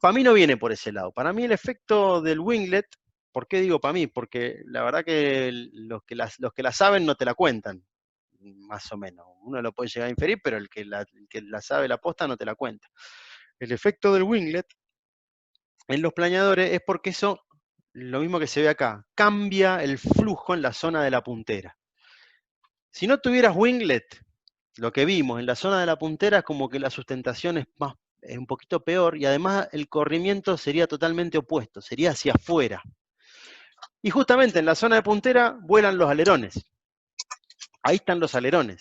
para mí no viene por ese lado. Para mí el efecto del winglet, ¿por qué digo para mí? Porque la verdad que los que la saben no te la cuentan, más o menos. Uno lo puede llegar a inferir, pero el que la sabe la posta no te la cuenta. El efecto del winglet en los planeadores es porque eso, lo mismo que se ve acá, cambia el flujo en la zona de la puntera. Si no tuvieras winglet, lo que vimos en la zona de la puntera es como que la sustentación es un poquito peor, y además el corrimiento sería totalmente opuesto, sería hacia afuera. Y justamente en la zona de puntera vuelan los alerones. Ahí están los alerones.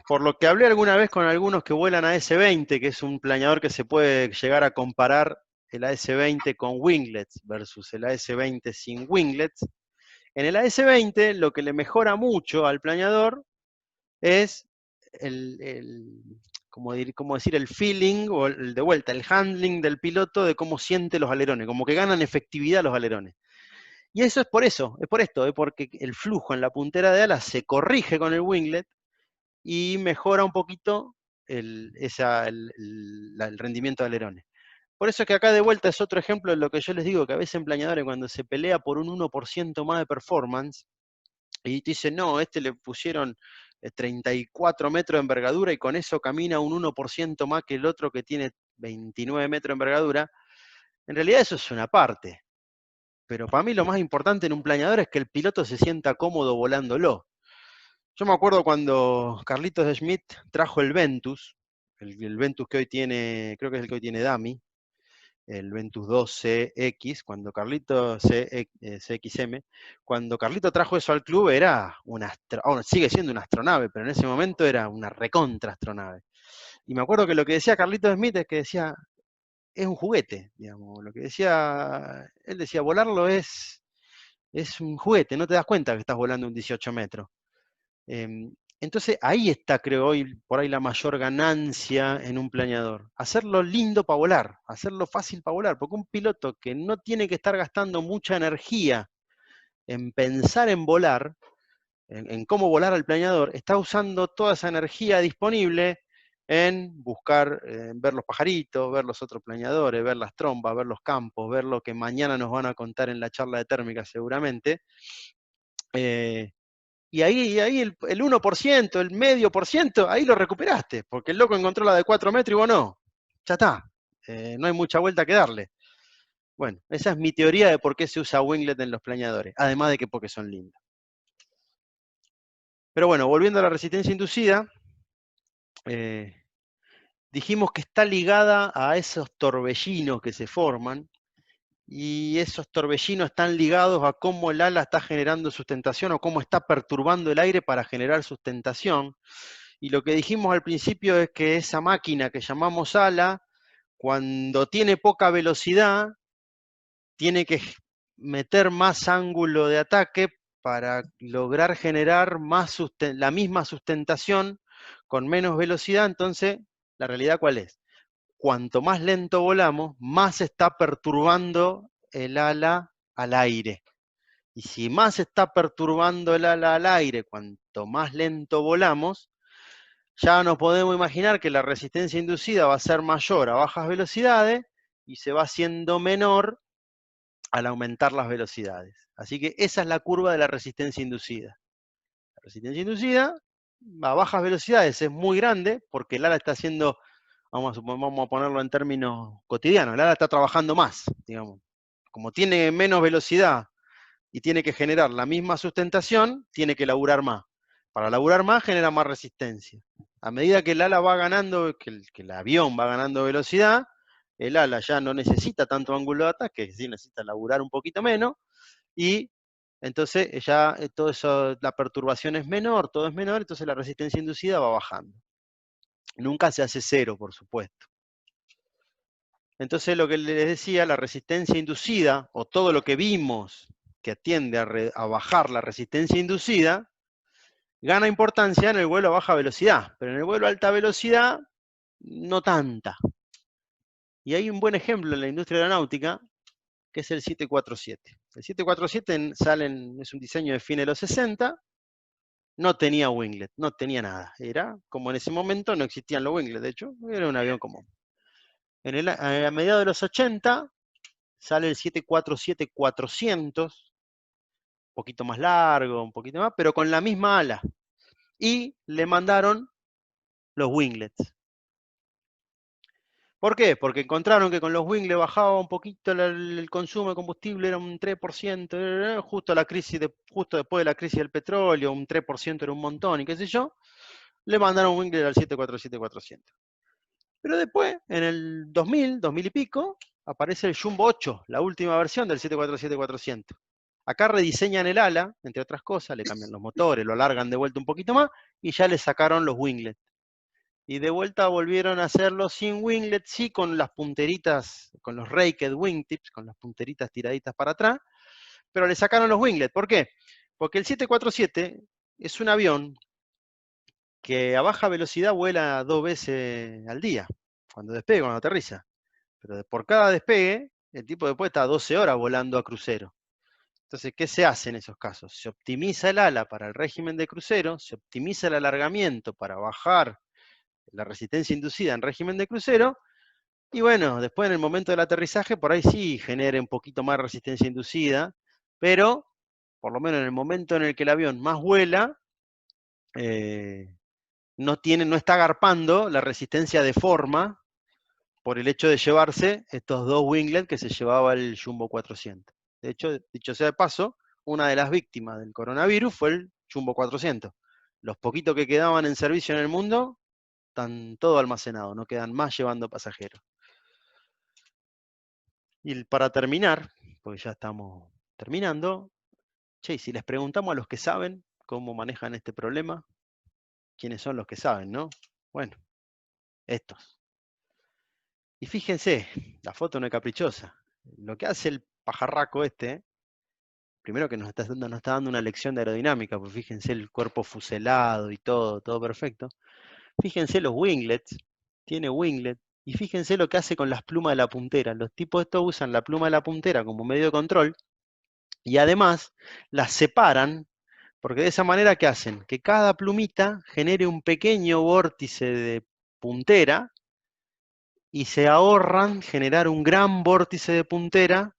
Por lo que hablé alguna vez con algunos que vuelan AS-20, que es un planeador que se puede llegar a comparar el AS-20 con winglets versus el AS-20 sin winglets. En el AS-20 lo que le mejora mucho al planeador es como decir, el feeling, o de vuelta, el handling del piloto de cómo siente los alerones, como que ganan efectividad los alerones. Y eso es por esto, es porque el flujo en la puntera de ala se corrige con el winglet y mejora un poquito el rendimiento de alerones. Por eso es que acá de vuelta es otro ejemplo de lo que yo les digo, que a veces en planeadores cuando se pelea por un 1% más de performance, y te dicen, no, le pusieron 34 metros de envergadura y con eso camina un 1% más que el otro que tiene 29 metros de envergadura, en realidad eso es una parte. Pero para mí lo más importante en un planeador es que el piloto se sienta cómodo volándolo. Yo me acuerdo cuando Carlitos de Schmidt trajo el Ventus, el Ventus que hoy tiene, creo que es el que hoy tiene Dami, el Ventus 2CX, cuando Carlito CXM, cuando Carlito trajo eso al club era sigue siendo una astronave, pero en ese momento era una recontra astronave. Y me acuerdo que lo que decía Carlito Smith es que decía, es un juguete, digamos, lo que decía, él decía, volarlo es un juguete, no te das cuenta que estás volando un 18 metros. Entonces ahí está, creo hoy, por ahí la mayor ganancia en un planeador. Hacerlo lindo para volar, hacerlo fácil para volar, porque un piloto que no tiene que estar gastando mucha energía en pensar en volar, en cómo volar al planeador, está usando toda esa energía disponible en buscar, ver los pajaritos, ver los otros planeadores, ver las trombas, ver los campos, ver lo que mañana nos van a contar en la charla de térmica seguramente. Y ahí el 1%, el medio por ciento, ahí lo recuperaste, porque el loco encontró la de 4 metros y vos no. Ya está, no hay mucha vuelta que darle. Bueno, esa es mi teoría de por qué se usa winglet en los planeadores, además de que porque son lindos. Pero bueno, volviendo a la resistencia inducida, dijimos que está ligada a esos torbellinos que se forman, y esos torbellinos están ligados a cómo el ala está generando sustentación o cómo está perturbando el aire para generar sustentación. Y lo que dijimos al principio es que esa máquina que llamamos ala, cuando tiene poca velocidad, tiene que meter más ángulo de ataque para lograr generar la misma sustentación con menos velocidad. Entonces, ¿la realidad cuál es? Cuanto más lento volamos, más está perturbando el ala al aire. Y si más está perturbando el ala al aire, cuanto más lento volamos, ya nos podemos imaginar que la resistencia inducida va a ser mayor a bajas velocidades y se va haciendo menor al aumentar las velocidades. Así que esa es la curva de la resistencia inducida. La resistencia inducida a bajas velocidades es muy grande porque el ala está haciendo, vamos a ponerlo en términos cotidianos, el ala está trabajando más, digamos. Como tiene menos velocidad y tiene que generar la misma sustentación, tiene que laburar más. Para laburar más genera más resistencia. A medida que el ala va ganando, que el avión va ganando velocidad, el ala ya no necesita tanto ángulo de ataque, es decir, necesita laburar un poquito menos, y entonces ya todo eso, la perturbación es menor, todo es menor, entonces la resistencia inducida va bajando. Nunca se hace cero, por supuesto. Entonces lo que les decía, la resistencia inducida, o todo lo que vimos que tiende a bajar la resistencia inducida, gana importancia en el vuelo a baja velocidad, pero en el vuelo a alta velocidad, no tanta. Y hay un buen ejemplo en la industria aeronáutica, que es el 747. El 747 es un diseño de fines de los 60, no tenía winglet, no tenía nada. Era, como en ese momento, no existían los winglets, de hecho, era un avión común. A mediados de los 80, sale el 747-400, un poquito más largo, un poquito más, pero con la misma ala. Y le mandaron los winglets. ¿Por qué? Porque encontraron que con los winglets bajaba un poquito el consumo de combustible, era un 3%, justo después de la crisis del petróleo, un 3% era un montón, y qué sé yo, le mandaron winglet al 747-400. Pero después, en el 2000 y pico, aparece el Jumbo 8, la última versión del 747-400. Acá rediseñan el ala, entre otras cosas, le cambian los motores, lo alargan de vuelta un poquito más, y ya le sacaron los winglets. Y de vuelta volvieron a hacerlo sin winglet, sí con las punteritas, con los raked wingtips, con las punteritas tiraditas para atrás, pero le sacaron los winglets. ¿Por qué? Porque el 747 es un avión que a baja velocidad vuela 2 veces al día, cuando despegue, cuando aterriza. Pero por cada despegue, el tipo después está 12 horas volando a crucero. Entonces, ¿qué se hace en esos casos? Se optimiza el ala para el régimen de crucero, se optimiza el alargamiento para bajar la resistencia inducida en régimen de crucero, y bueno, después en el momento del aterrizaje, por ahí sí genere un poquito más resistencia inducida, pero por lo menos en el momento en el que el avión más vuela, no está agarpando la resistencia de forma por el hecho de llevarse estos 2 winglets que se llevaba el Jumbo 400. De hecho, dicho sea de paso, una de las víctimas del coronavirus fue el Jumbo 400. Los poquitos que quedaban en servicio en el mundo están todo almacenados, no quedan más llevando pasajeros. Y para terminar, porque ya estamos terminando, che, si les preguntamos a los que saben cómo manejan este problema, ¿quiénes son los que saben, no? Bueno, estos. Y fíjense, la foto no es caprichosa. Lo que hace el pajarraco este, primero que nos está dando una lección de aerodinámica, pues fíjense el cuerpo fuselado y todo perfecto. Fíjense los winglets, tiene winglet, y fíjense lo que hace con las plumas de la puntera. Los tipos estos usan la pluma de la puntera como medio de control, y además las separan, porque de esa manera, ¿qué hacen? Que cada plumita genere un pequeño vórtice de puntera, y se ahorran generar un gran vórtice de puntera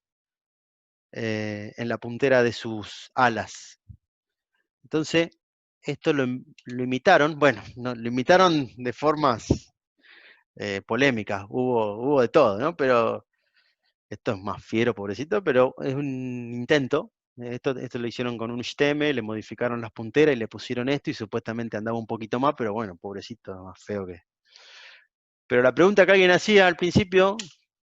en la puntera de sus alas. Entonces, esto lo imitaron, bueno, no, lo imitaron de formas polémicas, hubo de todo, ¿no? Pero esto es más fiero, pobrecito, pero es un intento. Esto lo hicieron con un stem, le modificaron las punteras y le pusieron esto y supuestamente andaba un poquito más, pero bueno, pobrecito, más feo que... Pero la pregunta que alguien hacía al principio,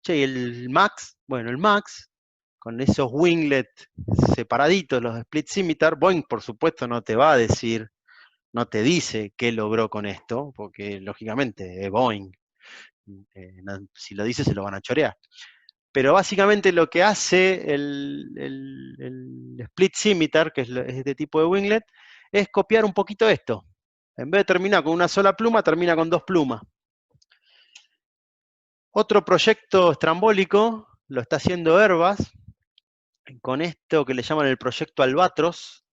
che, ¿y el Max? Bueno, el Max, con esos winglets separaditos, los split scimitar, Boeing por supuesto no te va a decir, no te dice qué logró con esto, porque lógicamente es Boeing. Si lo dice se lo van a chorear. Pero básicamente lo que hace el split scimitar, que es este tipo de winglet, es copiar un poquito esto. En vez de terminar con una sola pluma, termina con 2 plumas. Otro proyecto estrambólico lo está haciendo Airbus, con esto que le llaman el proyecto Albatros.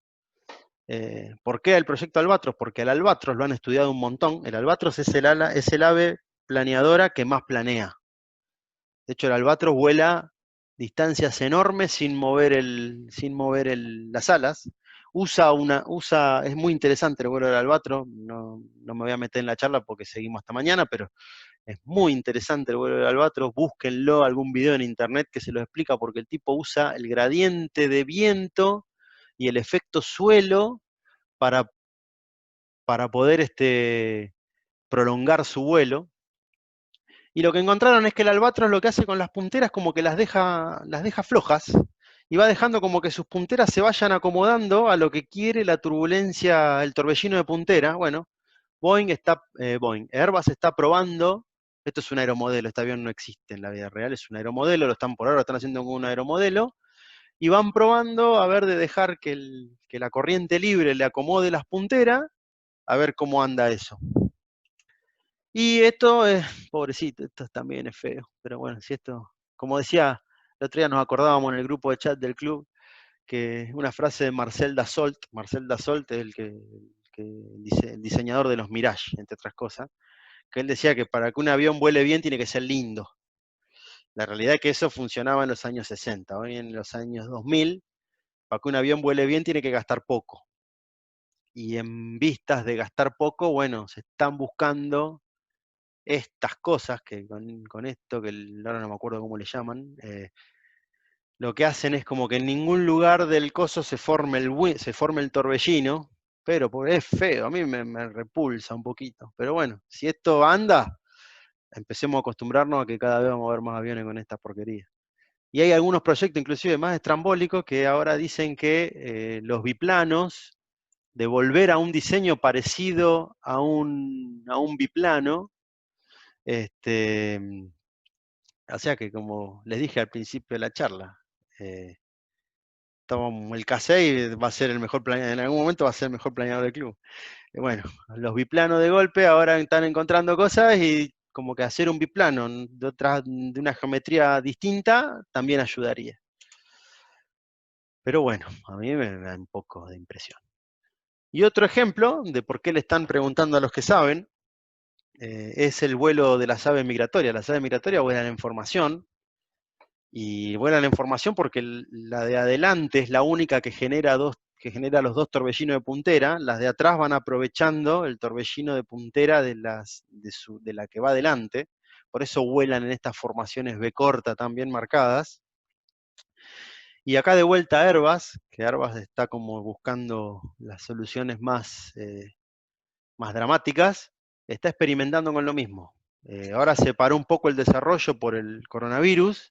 ¿Por qué el proyecto Albatros? Porque al Albatros lo han estudiado un montón. El Albatros es el ave planeadora que más planea. De hecho, el Albatros vuela distancias enormes sin mover las alas. Es muy interesante el vuelo del Albatros. No me voy a meter en la charla porque seguimos hasta mañana, pero es muy interesante el vuelo del Albatros. Búsquenlo, algún video en internet que se lo explica, porque el tipo usa el gradiente de viento y el efecto suelo para poder prolongar su vuelo. Y lo que encontraron es que el albatros lo que hace con las punteras como que las deja flojas, y va dejando como que sus punteras se vayan acomodando a lo que quiere la turbulencia, el torbellino de puntera. Bueno, Airbus está probando, esto es un aeromodelo, este avión no existe en la vida real, es un aeromodelo, por ahora lo están haciendo con un aeromodelo, y van probando a ver de dejar que la corriente libre le acomode las punteras, a ver cómo anda eso. Y esto es, pobrecito, esto también es feo, pero bueno, si esto, como decía, el otro día nos acordábamos en el grupo de chat del club, que una frase de Marcel Dassault es el diseñador de los Mirage, entre otras cosas, que él decía que para que un avión vuele bien tiene que ser lindo. La realidad es que eso funcionaba en los años 60, hoy en los años 2000, para que un avión vuele bien tiene que gastar poco. Y en vistas de gastar poco, bueno, se están buscando estas cosas que con esto, que ahora no me acuerdo cómo le llaman, lo que hacen es como que en ningún lugar del coso se forme el torbellino, pero es feo, a mí me repulsa un poquito. Pero bueno, si esto anda, empecemos a acostumbrarnos a que cada vez vamos a ver más aviones con esta porquería. Y hay algunos proyectos inclusive más estrambólicos que ahora dicen que los biplanos, de volver a un diseño parecido a un biplano, o sea que, como les dije al principio de la charla, el K6 va a ser el mejor planeador, en algún momento va a ser el mejor planeador del club. bueno, los biplanos de golpe ahora están encontrando cosas y como que hacer un biplano de una geometría distinta también ayudaría. Pero bueno, a mí me da un poco de impresión. Y otro ejemplo de por qué le están preguntando a los que saben, es el vuelo de las aves migratorias. Las aves migratorias vuelan en formación, y vuelan en formación porque la de adelante es la única que genera los dos torbellinos de puntera. Las de atrás van aprovechando el torbellino de puntera de la que va adelante. Por eso vuelan en estas formaciones B corta tan bien marcadas. Y acá de vuelta a Airbus, que Airbus está como buscando las soluciones más dramáticas, está experimentando con lo mismo. Ahora se paró un poco el desarrollo por el coronavirus,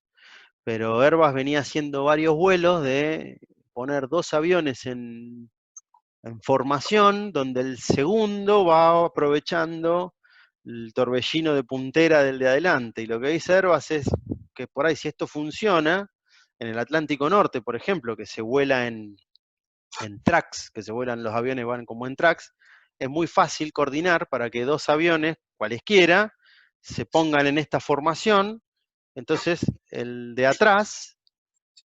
pero Airbus venía haciendo varios vuelos de poner dos aviones en formación, donde el segundo va aprovechando el torbellino de puntera del de adelante. Y lo que dice Airbus es que por ahí, si esto funciona, en el Atlántico Norte, por ejemplo, que se vuela en tracks, que se vuelan, los aviones van como en tracks, es muy fácil coordinar para que dos aviones, cualesquiera, se pongan en esta formación. Entonces, el de atrás,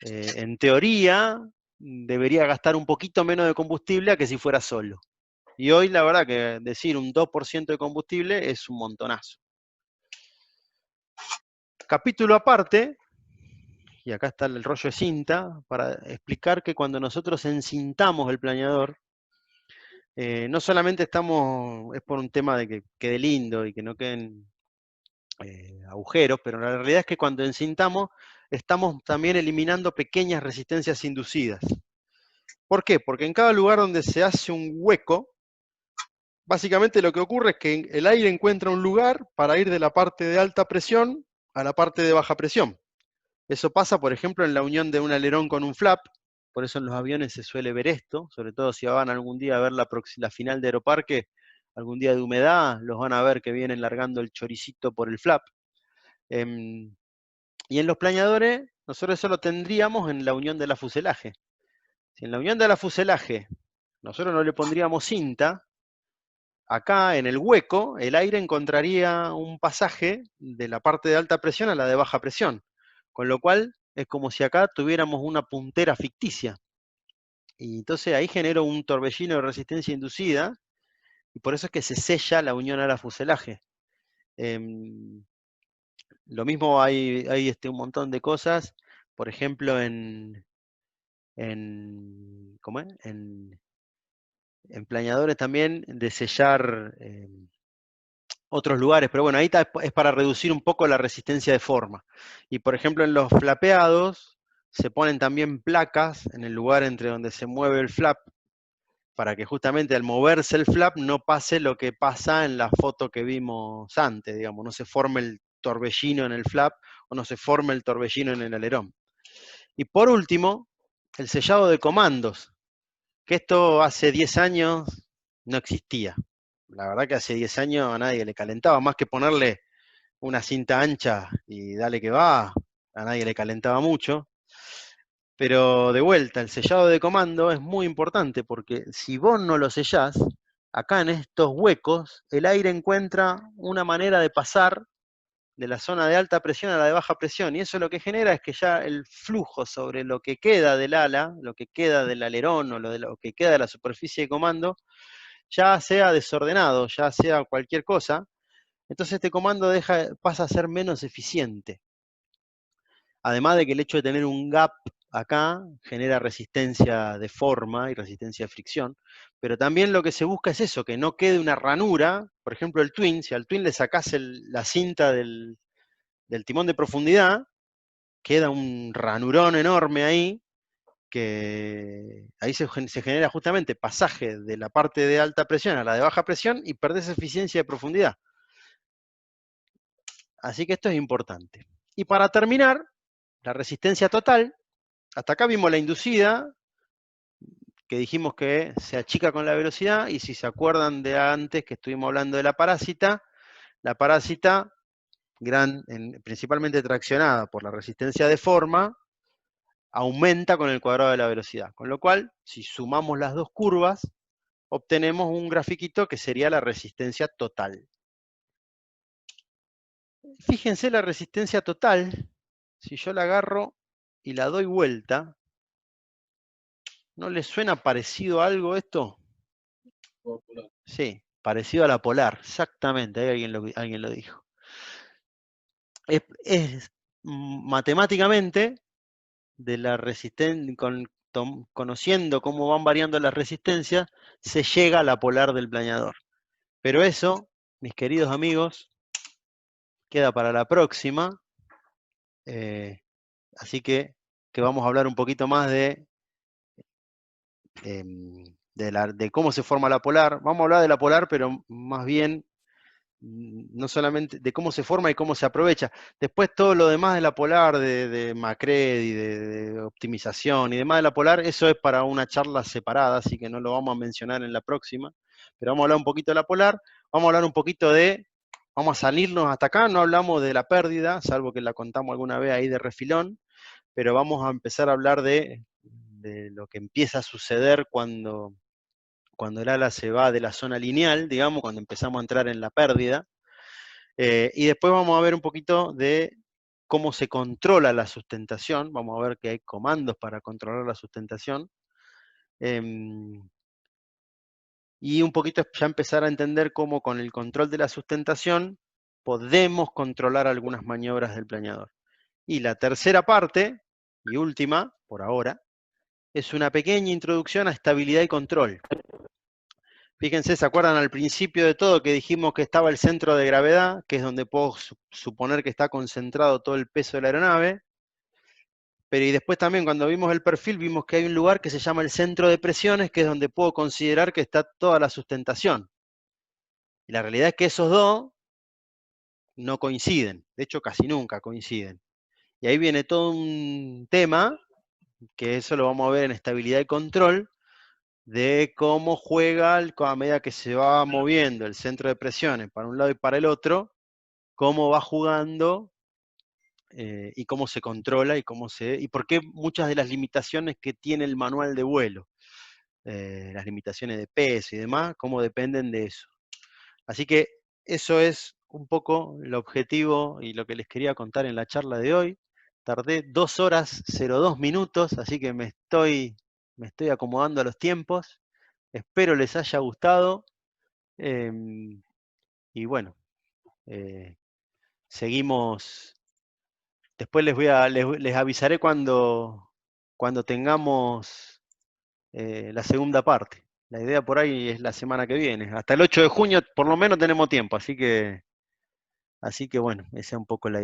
en teoría, debería gastar un poquito menos de combustible a que si fuera solo. Y hoy, la verdad, que decir un 2% de combustible es un montonazo. Capítulo aparte, y acá está el rollo de cinta, para explicar que cuando nosotros encintamos el planeador, no solamente es por un tema de que quede lindo y que no queden agujeros, pero la realidad es que cuando encintamos, estamos también eliminando pequeñas resistencias inducidas. ¿Por qué? Porque en cada lugar donde se hace un hueco, básicamente lo que ocurre es que el aire encuentra un lugar para ir de la parte de alta presión a la parte de baja presión. Eso pasa, por ejemplo, en la unión de un alerón con un flap. Por eso en los aviones se suele ver esto, sobre todo si van algún día a ver la final de Aeroparque, algún día de humedad, los van a ver que vienen largando el choricito por el flap. Y en los planeadores, nosotros eso lo tendríamos en la unión de la fuselaje. Si en la unión de la fuselaje nosotros no le pondríamos cinta, acá en el hueco el aire encontraría un pasaje de la parte de alta presión a la de baja presión, con lo cual es como si acá tuviéramos una puntera ficticia. Y entonces ahí genera un torbellino de resistencia inducida, y por eso es que se sella la unión a la fuselaje. Lo mismo hay un montón de cosas, por ejemplo ¿cómo es? En planeadores también, de sellar otros lugares, pero bueno, ahí es para reducir un poco la resistencia de forma. Y por ejemplo en los flapeados se ponen también placas en el lugar entre donde se mueve el flap, para que justamente al moverse el flap no pase lo que pasa en la foto que vimos antes, digamos, no se forme el torbellino en el flap o no se forme el torbellino en el alerón. Y por último, el sellado de comandos, que esto hace 10 años no existía. La verdad que hace 10 años a nadie le calentaba, más que ponerle una cinta ancha y dale que va, a nadie le calentaba mucho. Pero de vuelta, el sellado de comando es muy importante porque si vos no lo sellás, acá en estos huecos, el aire encuentra una manera de pasar de la zona de alta presión a la de baja presión, y eso lo que genera es que ya el flujo sobre lo que queda del ala, lo que queda del alerón o lo que queda de la superficie de comando, ya sea desordenado, ya sea cualquier cosa, entonces este comando pasa a ser menos eficiente. Además de que el hecho de tener un gap acá genera resistencia de forma y resistencia de fricción, pero también lo que se busca es eso, que no quede una ranura. Por ejemplo, el twin, si al twin le sacás la cinta del timón de profundidad, queda un ranurón enorme ahí, que ahí se genera justamente pasaje de la parte de alta presión a la de baja presión y perdés eficiencia de profundidad. Así que esto es importante. Y para terminar, la resistencia total, hasta acá vimos la inducida, que dijimos que se achica con la velocidad, y si se acuerdan de antes que estuvimos hablando de la parásita principalmente traccionada por la resistencia de forma, aumenta con el cuadrado de la velocidad. Con lo cual, si sumamos las dos curvas, obtenemos un grafiquito que sería la resistencia total. Fíjense la resistencia total, si yo la agarro y la doy vuelta, ¿no les suena parecido a algo esto? Sí, parecido a la polar, exactamente, ahí alguien lo dijo. Es matemáticamente, de la resistencia, conociendo cómo van variando las resistencias, se llega a la polar del planeador. Pero eso, mis queridos amigos, queda para la próxima. Así que vamos a hablar un poquito más de cómo se forma la polar. Vamos a hablar de la polar, pero más bien no solamente de cómo se forma y cómo se aprovecha. Después todo lo demás de la polar, de Macready, de optimización y demás de la polar, eso es para una charla separada, así que no lo vamos a mencionar en la próxima. Pero vamos a hablar un poquito de la polar, vamos a hablar un poquito vamos a salirnos hasta acá, no hablamos de la pérdida, salvo que la contamos alguna vez ahí de refilón, pero vamos a empezar a hablar de lo que empieza a suceder cuando el ala se va de la zona lineal, digamos, cuando empezamos a entrar en la pérdida. Y después vamos a ver un poquito de cómo se controla la sustentación. Vamos a ver que hay comandos para controlar la sustentación. Y un poquito ya empezar a entender cómo con el control de la sustentación podemos controlar algunas maniobras del planeador. Y la tercera parte, y última, por ahora, es una pequeña introducción a estabilidad y control. Fíjense, ¿se acuerdan al principio de todo que dijimos que estaba el centro de gravedad, que es donde puedo suponer que está concentrado todo el peso de la aeronave? Pero y después también cuando vimos el perfil vimos que hay un lugar que se llama el centro de presiones, que es donde puedo considerar que está toda la sustentación. Y la realidad es que esos dos no coinciden, de hecho casi nunca coinciden. Y ahí viene todo un tema, que eso lo vamos a ver en estabilidad y control, de cómo juega a medida que se va moviendo el centro de presiones para un lado y para el otro, cómo va jugando y cómo se controla y por qué muchas de las limitaciones que tiene el manual de vuelo, las limitaciones de peso y demás, cómo dependen de eso. Así que eso es un poco el objetivo y lo que les quería contar en la charla de hoy. Tardé 2 horas 02 minutos, así que me estoy acomodando a los tiempos. Espero les haya gustado. Y bueno, seguimos. Después les avisaré cuando tengamos la segunda parte. La idea por ahí es la semana que viene. Hasta el 8 de junio por lo menos tenemos tiempo, así que bueno, esa es un poco la idea.